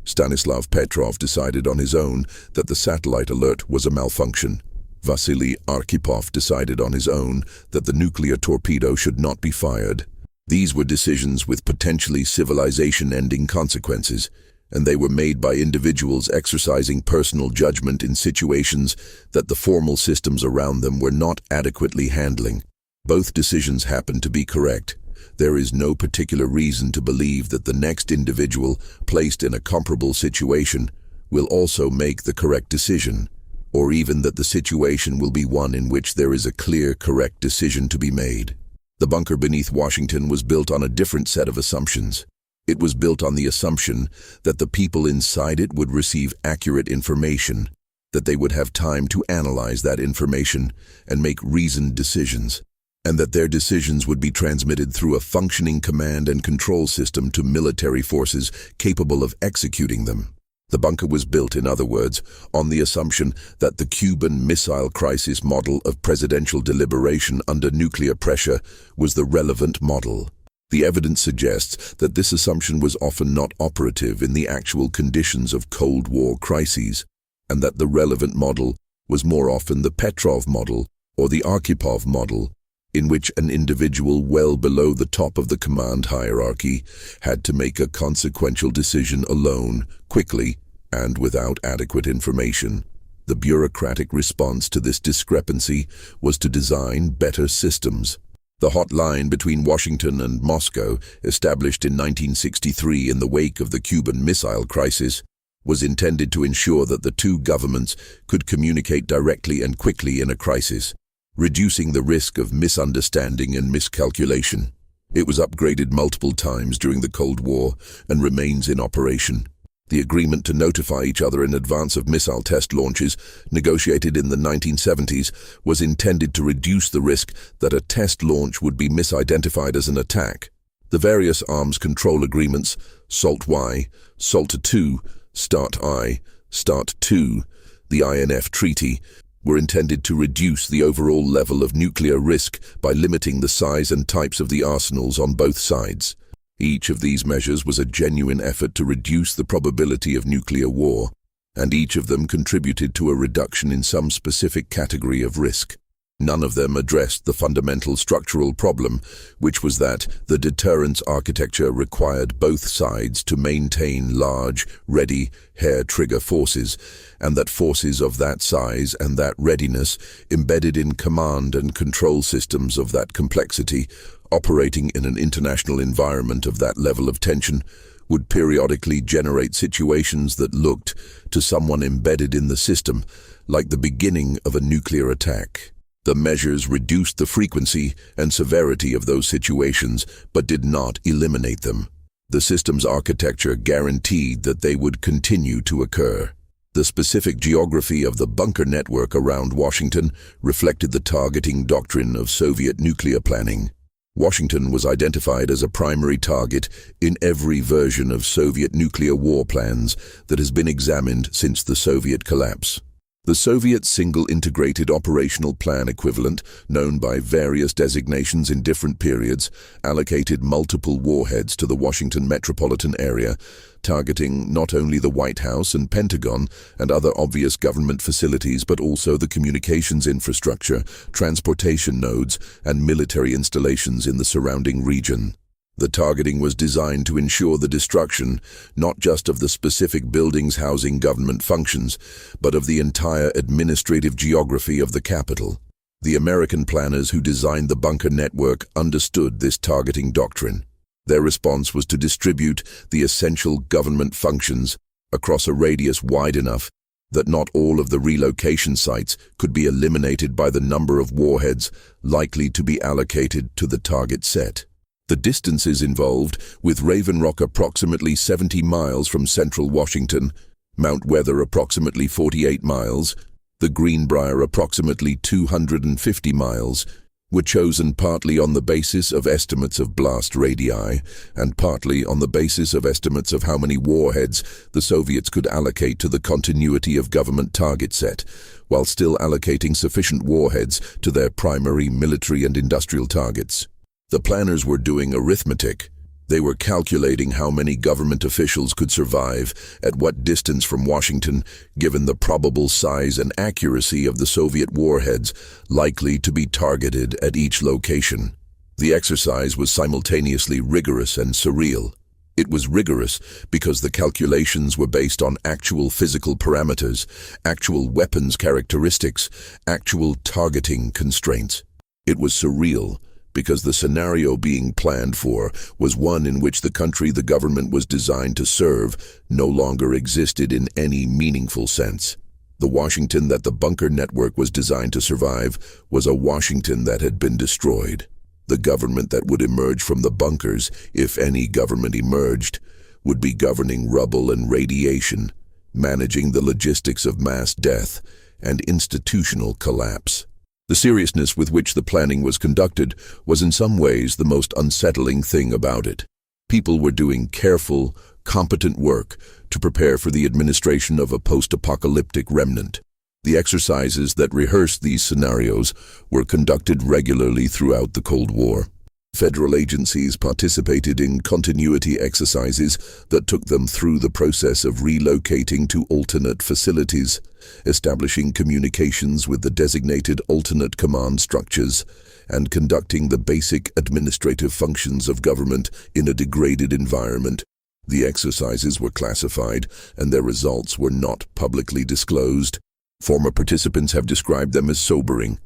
Stanislav Petrov decided on his own that the satellite alert was a malfunction. Vasily Arkhipov decided on his own that the nuclear torpedo should not be fired. These were decisions with potentially civilization-ending consequences, and they were made by individuals exercising personal judgment in situations that the formal systems around them were not adequately handling. Both decisions happened to be correct. There is no particular reason to believe that the next individual placed in a comparable situation will also make the correct decision, or even that the situation will be one in which there is a clear, correct decision to be made. The bunker beneath Washington was built on a different set of assumptions. It was built on the assumption that the people inside it would receive accurate information, that they would have time to analyze that information and make reasoned decisions, and that their decisions would be transmitted through a functioning command and control system to military forces capable of executing them. The bunker was built, in other words, on the assumption that the Cuban Missile Crisis model of presidential deliberation under nuclear pressure was the relevant model. The evidence suggests that this assumption was often not operative in the actual conditions of Cold War crises, and that the relevant model was more often the Petrov model or the Arkhipov model, in which an individual well below the top of the command hierarchy had to make a consequential decision alone, quickly, and without adequate information. The bureaucratic response to this discrepancy was to design better systems. The hotline between Washington and Moscow, established in 1963 in the wake of the Cuban Missile Crisis, was intended to ensure that the two governments could communicate directly and quickly in a crisis, reducing the risk of misunderstanding and miscalculation. It was upgraded multiple times during the Cold War and remains in operation. The agreement to notify each other in advance of missile test launches, negotiated in the 1970s, was intended to reduce the risk that a test launch would be misidentified as an attack. The various arms control agreements, SALT I, SALT II, START I, START II, the INF Treaty, were intended to reduce the overall level of nuclear risk by limiting the size and types of the arsenals on both sides. Each of these measures was a genuine effort to reduce the probability of nuclear war, and each of them contributed to a reduction in some specific category of risk. None of them addressed the fundamental structural problem, which was that the deterrence architecture required both sides to maintain large, ready, hair-trigger forces, and that forces of that size and that readiness, embedded in command and control systems of that complexity, operating in an international environment of that level of tension, would periodically generate situations that looked, to someone embedded in the system, like the beginning of a nuclear attack. The measures reduced the frequency and severity of those situations, but did not eliminate them. The system's architecture guaranteed that they would continue to occur. The specific geography of the bunker network around Washington reflected the targeting doctrine of Soviet nuclear planning. Washington was identified as a primary target in every version of Soviet nuclear war plans that has been examined since the Soviet collapse. The Soviet Single Integrated Operational Plan equivalent, known by various designations in different periods, allocated multiple warheads to the Washington metropolitan area, targeting not only the White House and Pentagon and other obvious government facilities, but also the communications infrastructure, transportation nodes, and military installations in the surrounding region. The targeting was designed to ensure the destruction, not just of the specific buildings housing government functions, but of the entire administrative geography of the capital. The American planners who designed the bunker network understood this targeting doctrine. Their response was to distribute the essential government functions across a radius wide enough that not all of the relocation sites could be eliminated by the number of warheads likely to be allocated to the target set. The distances involved, with Raven Rock approximately 70 miles from central Washington, Mount Weather approximately 48 miles, the Greenbrier approximately 250 miles, were chosen partly on the basis of estimates of blast radii and partly on the basis of estimates of how many warheads the Soviets could allocate to the continuity of government target set, while still allocating sufficient warheads to their primary military and industrial targets. The planners were doing arithmetic. They were calculating how many government officials could survive at what distance from Washington, given the probable size and accuracy of the Soviet warheads likely to be targeted at each location. The exercise was simultaneously rigorous and surreal. It was rigorous because the calculations were based on actual physical parameters, actual weapons characteristics, actual targeting constraints. It was surreal because the scenario being planned for was one in which the country the government was designed to serve no longer existed in any meaningful sense. The Washington that the bunker network was designed to survive was a Washington that had been destroyed. The government that would emerge from the bunkers, if any government emerged, would be governing rubble and radiation, managing the logistics of mass death and institutional collapse. The seriousness with which the planning was conducted was in some ways the most unsettling thing about it. People were doing careful, competent work to prepare for the administration of a post-apocalyptic remnant. The exercises that rehearsed these scenarios were conducted regularly throughout the Cold War. Federal agencies participated in continuity exercises that took them through the process of relocating to alternate facilities, establishing communications with the designated alternate command structures, and conducting the basic administrative functions of government in a degraded environment. The exercises were classified, and their results were not publicly disclosed. Former participants have described them as sobering,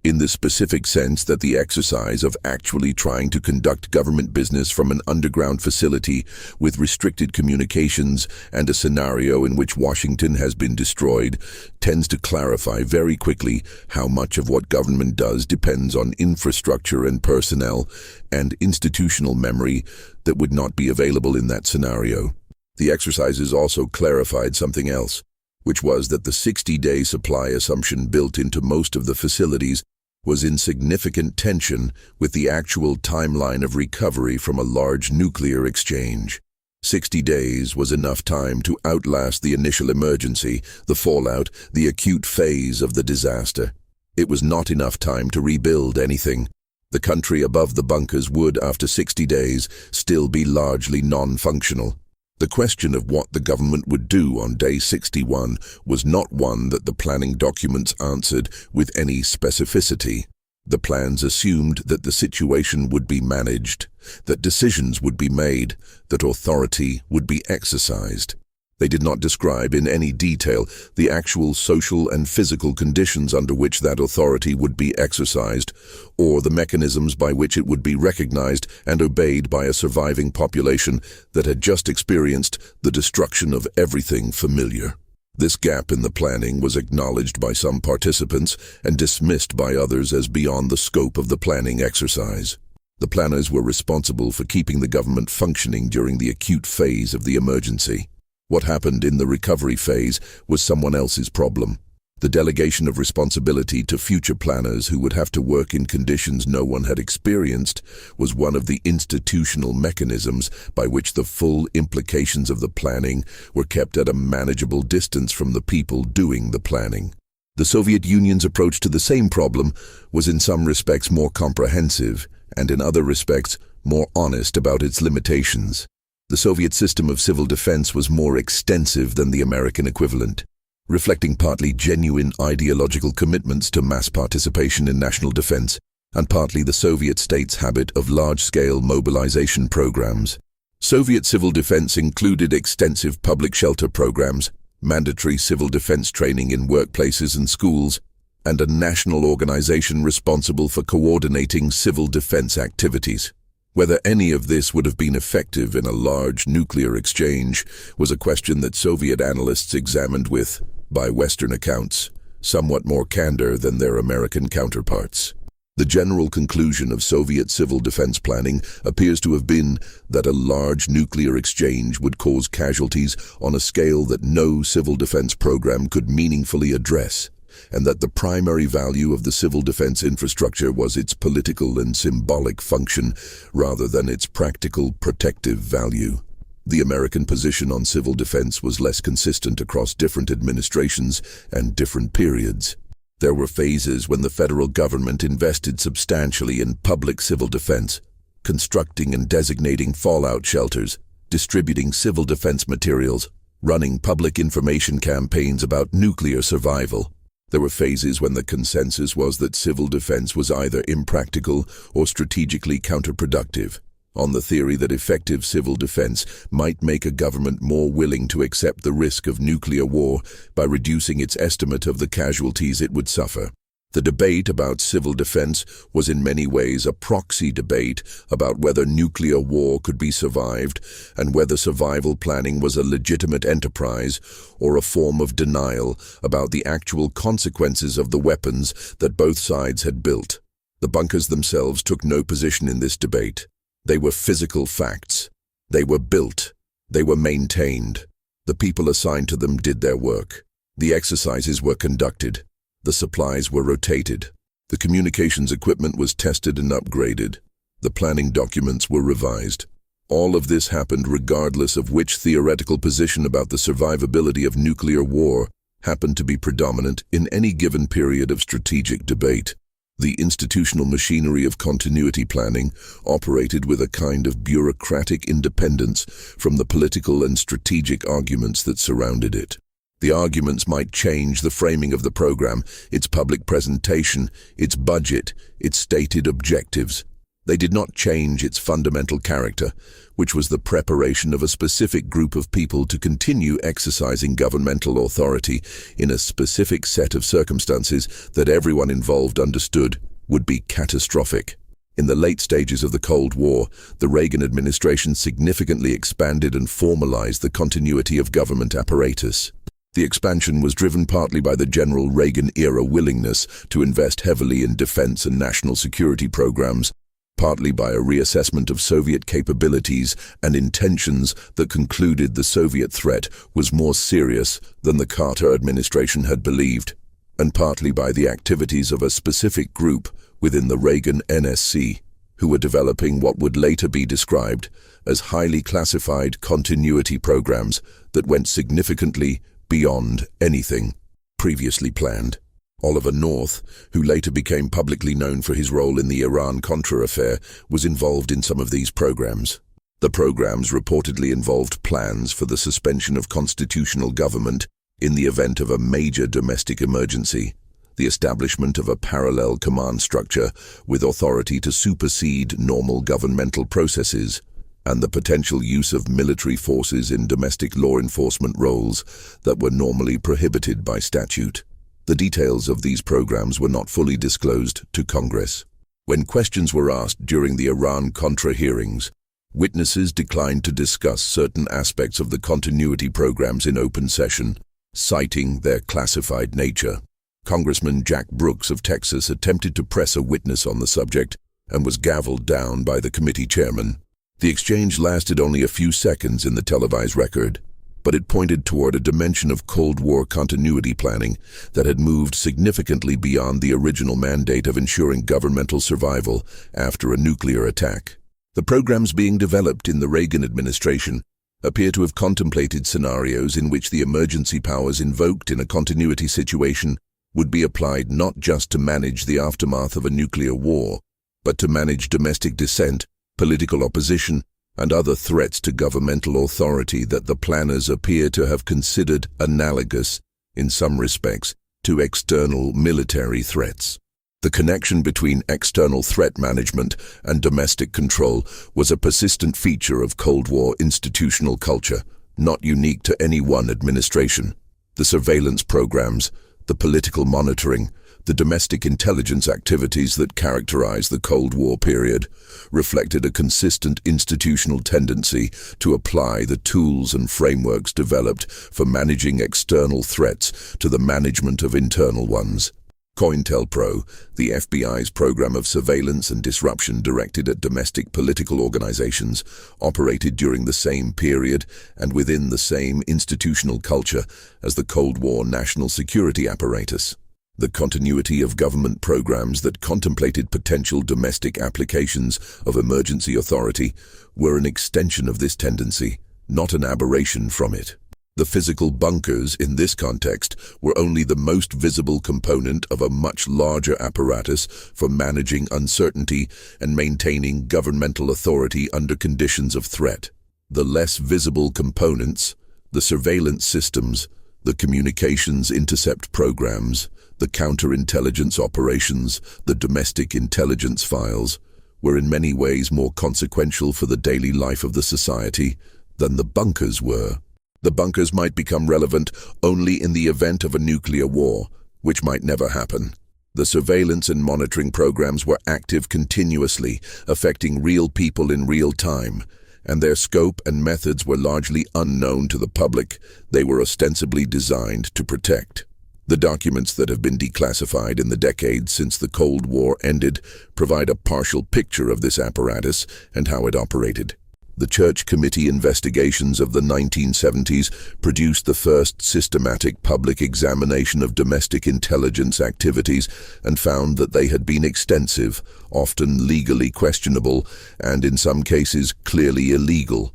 in the specific sense that the exercise of actually trying to conduct government business from an underground facility with restricted communications and a scenario in which Washington has been destroyed tends to clarify very quickly how much of what government does depends on infrastructure and personnel and institutional memory that would not be available in that scenario. The exercises also clarified something else, which was that the 60-day supply assumption built into most of the facilities was in significant tension with the actual timeline of recovery from a large nuclear exchange. 60 days was enough time to outlast the initial emergency, the fallout, the acute phase of the disaster. It was not enough time to rebuild anything. The country above the bunkers would, after 60 days, still be largely non-functional. The question of what the government would do on day 61 was not one that the planning documents answered with any specificity. The plans assumed that the situation would be managed, that decisions would be made, that authority would be exercised. They did not describe in any detail the actual social and physical conditions under which that authority would be exercised, or the mechanisms by which it would be recognized and obeyed by a surviving population that had just experienced the destruction of everything familiar. This gap in the planning was acknowledged by some participants and dismissed by others as beyond the scope of the planning exercise. The planners were responsible for keeping the government functioning during the acute phase of the emergency. What happened in the recovery phase was someone else's problem. The delegation of responsibility to future planners who would have to work in conditions no one had experienced was one of the institutional mechanisms by which the full implications of the planning were kept at a manageable distance from the people doing the planning. The Soviet Union's approach to the same problem was in some respects more comprehensive and in other respects more honest about its limitations. The Soviet system of civil defense was more extensive than the American equivalent, reflecting partly genuine ideological commitments to mass participation in national defense, and partly the Soviet state's habit of large-scale mobilization programs. Soviet civil defense included extensive public shelter programs, mandatory civil defense training in workplaces and schools, and a national organization responsible for coordinating civil defense activities. Whether any of this would have been effective in a large nuclear exchange was a question that Soviet analysts examined with by Western accounts, somewhat more candor than their American counterparts. The general conclusion of Soviet civil defense planning appears to have been that a large nuclear exchange would cause casualties on a scale that no civil defense program could meaningfully address, and that the primary value of the civil defense infrastructure was its political and symbolic function rather than its practical protective value. The American position on civil defense was less consistent across different administrations and different periods. There were phases when the federal government invested substantially in public civil defense, constructing and designating fallout shelters, distributing civil defense materials, running public information campaigns about nuclear survival. There were phases when the consensus was that civil defense was either impractical or strategically counterproductive, on the theory that effective civil defense might make a government more willing to accept the risk of nuclear war by reducing its estimate of the casualties it would suffer. The debate about civil defense was in many ways a proxy debate about whether nuclear war could be survived and whether survival planning was a legitimate enterprise or a form of denial about the actual consequences of the weapons that both sides had built. The bunkers themselves took no position in this debate. They were physical facts. They were built. They were maintained. The people assigned to them did their work. The exercises were conducted. The supplies were rotated. The communications equipment was tested and upgraded. The planning documents were revised. All of this happened regardless of which theoretical position about the survivability of nuclear war happened to be predominant in any given period of strategic debate. The institutional machinery of continuity planning operated with a kind of bureaucratic independence from the political and strategic arguments that surrounded it. The arguments might change the framing of the program, its public presentation, its budget, its stated objectives. They did not change its fundamental character, which was the preparation of a specific group of people to continue exercising governmental authority in a specific set of circumstances that everyone involved understood would be catastrophic. In the late stages of the Cold War, the Reagan administration significantly expanded and formalized the continuity of government apparatus. The expansion was driven partly by the general Reagan-era willingness to invest heavily in defense and national security programs, partly by a reassessment of Soviet capabilities and intentions that concluded the Soviet threat was more serious than the Carter administration had believed, and partly by the activities of a specific group within the Reagan NSC, who were developing what would later be described as highly classified continuity programs that went significantly beyond anything previously planned. Oliver North, who later became publicly known for his role in the Iran-Contra affair, was involved in some of these programs. The programs reportedly involved plans for the suspension of constitutional government in the event of a major domestic emergency, the establishment of a parallel command structure with authority to supersede normal governmental processes, and the potential use of military forces in domestic law enforcement roles that were normally prohibited by statute. The details of these programs were not fully disclosed to Congress. When questions were asked during the Iran-Contra hearings, witnesses declined to discuss certain aspects of the continuity programs in open session, citing their classified nature. Congressman Jack Brooks of Texas attempted to press a witness on the subject and was gavelled down by the committee chairman. The exchange lasted only a few seconds in the televised record, but it pointed toward a dimension of Cold War continuity planning that had moved significantly beyond the original mandate of ensuring governmental survival after a nuclear attack. The programs being developed in the Reagan administration appear to have contemplated scenarios in which the emergency powers invoked in a continuity situation would be applied not just to manage the aftermath of a nuclear war, but to manage domestic dissent, political opposition, and other threats to governmental authority that the planners appear to have considered analogous, in some respects, to external military threats. The connection between external threat management and domestic control was a persistent feature of Cold War institutional culture, not unique to any one administration. The surveillance programs, the political monitoring, The domestic intelligence activities that characterize the Cold War period reflected a consistent institutional tendency to apply the tools and frameworks developed for managing external threats to the management of internal ones. COINTELPRO, the FBI's program of surveillance and disruption directed at domestic political organizations, operated during the same period and within the same institutional culture as the Cold War national security apparatus. The continuity of government programs that contemplated potential domestic applications of emergency authority were an extension of this tendency, not an aberration from it. The physical bunkers in this context were only the most visible component of a much larger apparatus for managing uncertainty and maintaining governmental authority under conditions of threat. The less visible components, the surveillance systems, the communications intercept programs, the counterintelligence operations, the domestic intelligence files, were in many ways more consequential for the daily life of the society than the bunkers were. The bunkers might become relevant only in the event of a nuclear war, which might never happen. The surveillance and monitoring programs were active continuously, affecting real people in real time, and their scope and methods were largely unknown to the public. They were ostensibly designed to protect. The documents that have been declassified in the decades since the Cold War ended provide a partial picture of this apparatus and how it operated. The Church Committee investigations of the 1970s produced the first systematic public examination of domestic intelligence activities and found that they had been extensive, often legally questionable, and in some cases clearly illegal.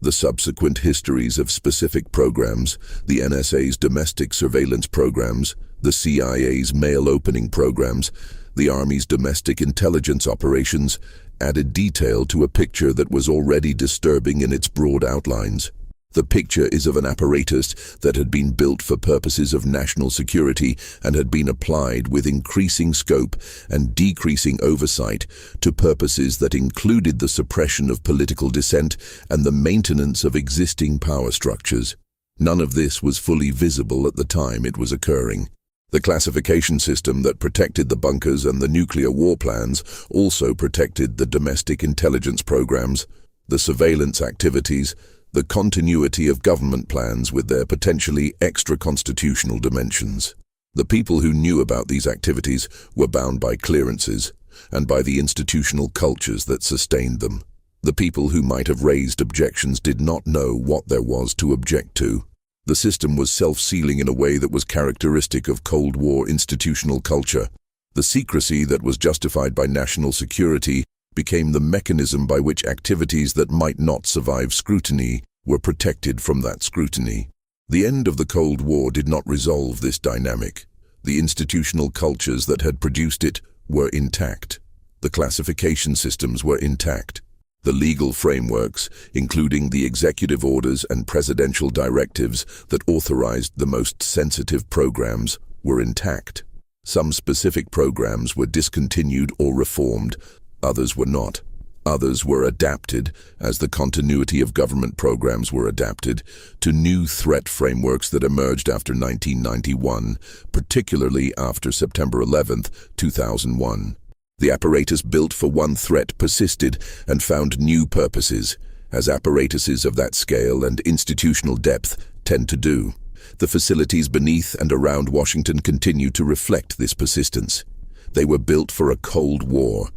The subsequent histories of specific programs, the NSA's domestic surveillance programs, the CIA's mail opening programs, the Army's domestic intelligence operations, added detail to a picture that was already disturbing in its broad outlines. The picture is of an apparatus that had been built for purposes of national security and had been applied with increasing scope and decreasing oversight to purposes that included the suppression of political dissent and the maintenance of existing power structures. None of this was fully visible at the time it was occurring. The classification system that protected the bunkers and the nuclear war plans also protected the domestic intelligence programs, the surveillance activities, the continuity of government plans with their potentially extra-constitutional dimensions. The people who knew about these activities were bound by clearances and by the institutional cultures that sustained them. The people who might have raised objections did not know what there was to object to. The system was self-sealing in a way that was characteristic of Cold War institutional culture. The secrecy that was justified by national security became the mechanism by which activities that might not survive scrutiny were protected from that scrutiny. The end of the Cold War did not resolve this dynamic. The institutional cultures that had produced it were intact. The classification systems were intact. The legal frameworks, including the executive orders and presidential directives that authorized the most sensitive programs, were intact. Some specific programs were discontinued or reformed, others were not. Others were adapted, as the continuity of government programs were adapted, to new threat frameworks that emerged after 1991, particularly after September 11, 2001. The apparatus built for one threat persisted and found new purposes, as apparatuses of that scale and institutional depth tend to do. The facilities beneath and around Washington continue to reflect this persistence. They were built for a Cold War.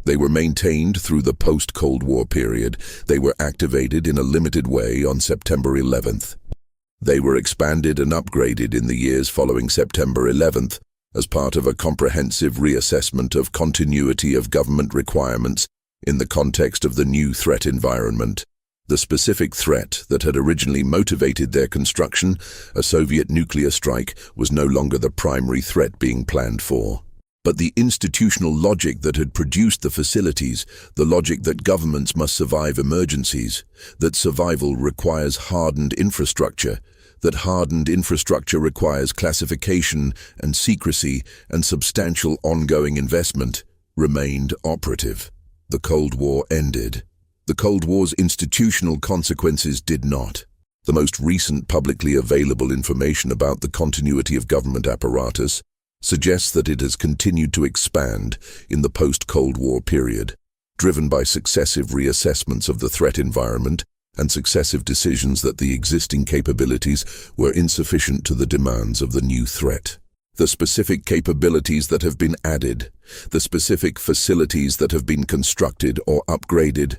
They were maintained through the post-Cold War period. They were activated in a limited way on September 11th. They were expanded and upgraded in the years following September 11th as part of a comprehensive reassessment of continuity of government requirements in the context of the new threat environment. The specific threat that had originally motivated their construction, a Soviet nuclear strike, was no longer the primary threat being planned for. But the institutional logic that had produced the facilities, the logic that governments must survive emergencies, that survival requires hardened infrastructure, that hardened infrastructure requires classification and secrecy and substantial ongoing investment, remained operative. The Cold War ended. The Cold War's institutional consequences did not. The most recent publicly available information about the continuity of government apparatus, suggests that it has continued to expand in the post-Cold War period, driven by successive reassessments of the threat environment and successive decisions that the existing capabilities were insufficient to the demands of the new threat. The specific capabilities that have been added, the specific facilities that have been constructed or upgraded,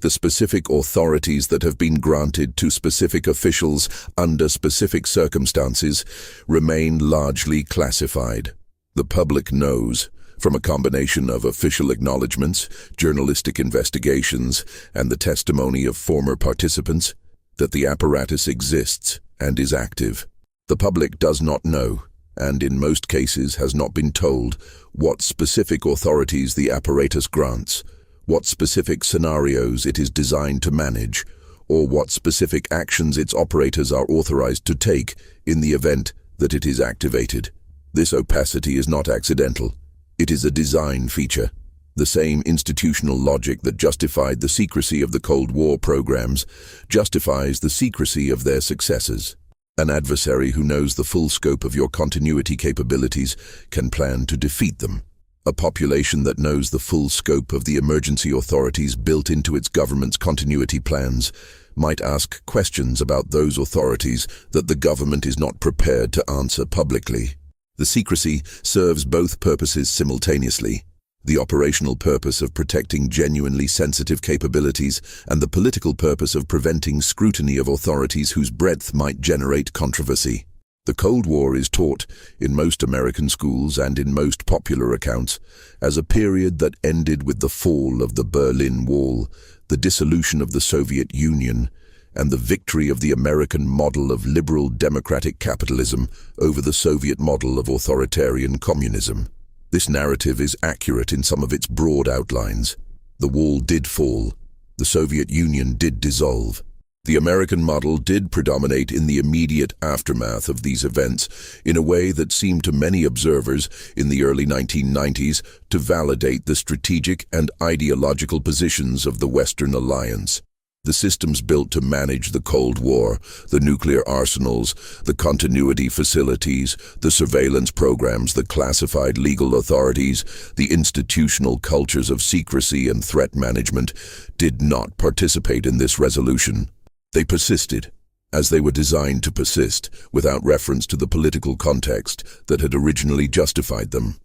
the specific authorities that have been granted to specific officials under specific circumstances remain largely classified. The public knows, from a combination of official acknowledgements, journalistic investigations, and the testimony of former participants, that the apparatus exists and is active. The public does not know, and in most cases has not been told, what specific authorities the apparatus grants, what specific scenarios it is designed to manage, or what specific actions its operators are authorized to take in the event that it is activated. This opacity is not accidental. It is a design feature. The same institutional logic that justified the secrecy of the Cold War programs justifies the secrecy of their successors. An adversary who knows the full scope of your continuity capabilities can plan to defeat them. A population that knows the full scope of the emergency authorities built into its government's continuity plans might ask questions about those authorities that the government is not prepared to answer publicly. The secrecy serves both purposes simultaneously: the operational purpose of protecting genuinely sensitive capabilities and the political purpose of preventing scrutiny of authorities whose breadth might generate controversy. The Cold War is taught in most American schools and in most popular accounts as a period that ended with the fall of the Berlin Wall, the dissolution of the Soviet Union, and the victory of the American model of liberal democratic capitalism over the Soviet model of authoritarian communism. This narrative is accurate in some of its broad outlines. The wall did fall. The Soviet Union did dissolve. The American model did predominate in the immediate aftermath of these events in a way that seemed to many observers in the early 1990s to validate the strategic and ideological positions of the Western alliance. The systems built to manage the Cold War, the nuclear arsenals, the continuity facilities, the surveillance programs, the classified legal authorities, the institutional cultures of secrecy and threat management, did not participate in this resolution. They persisted, as they were designed to persist, without reference to the political context that had originally justified them.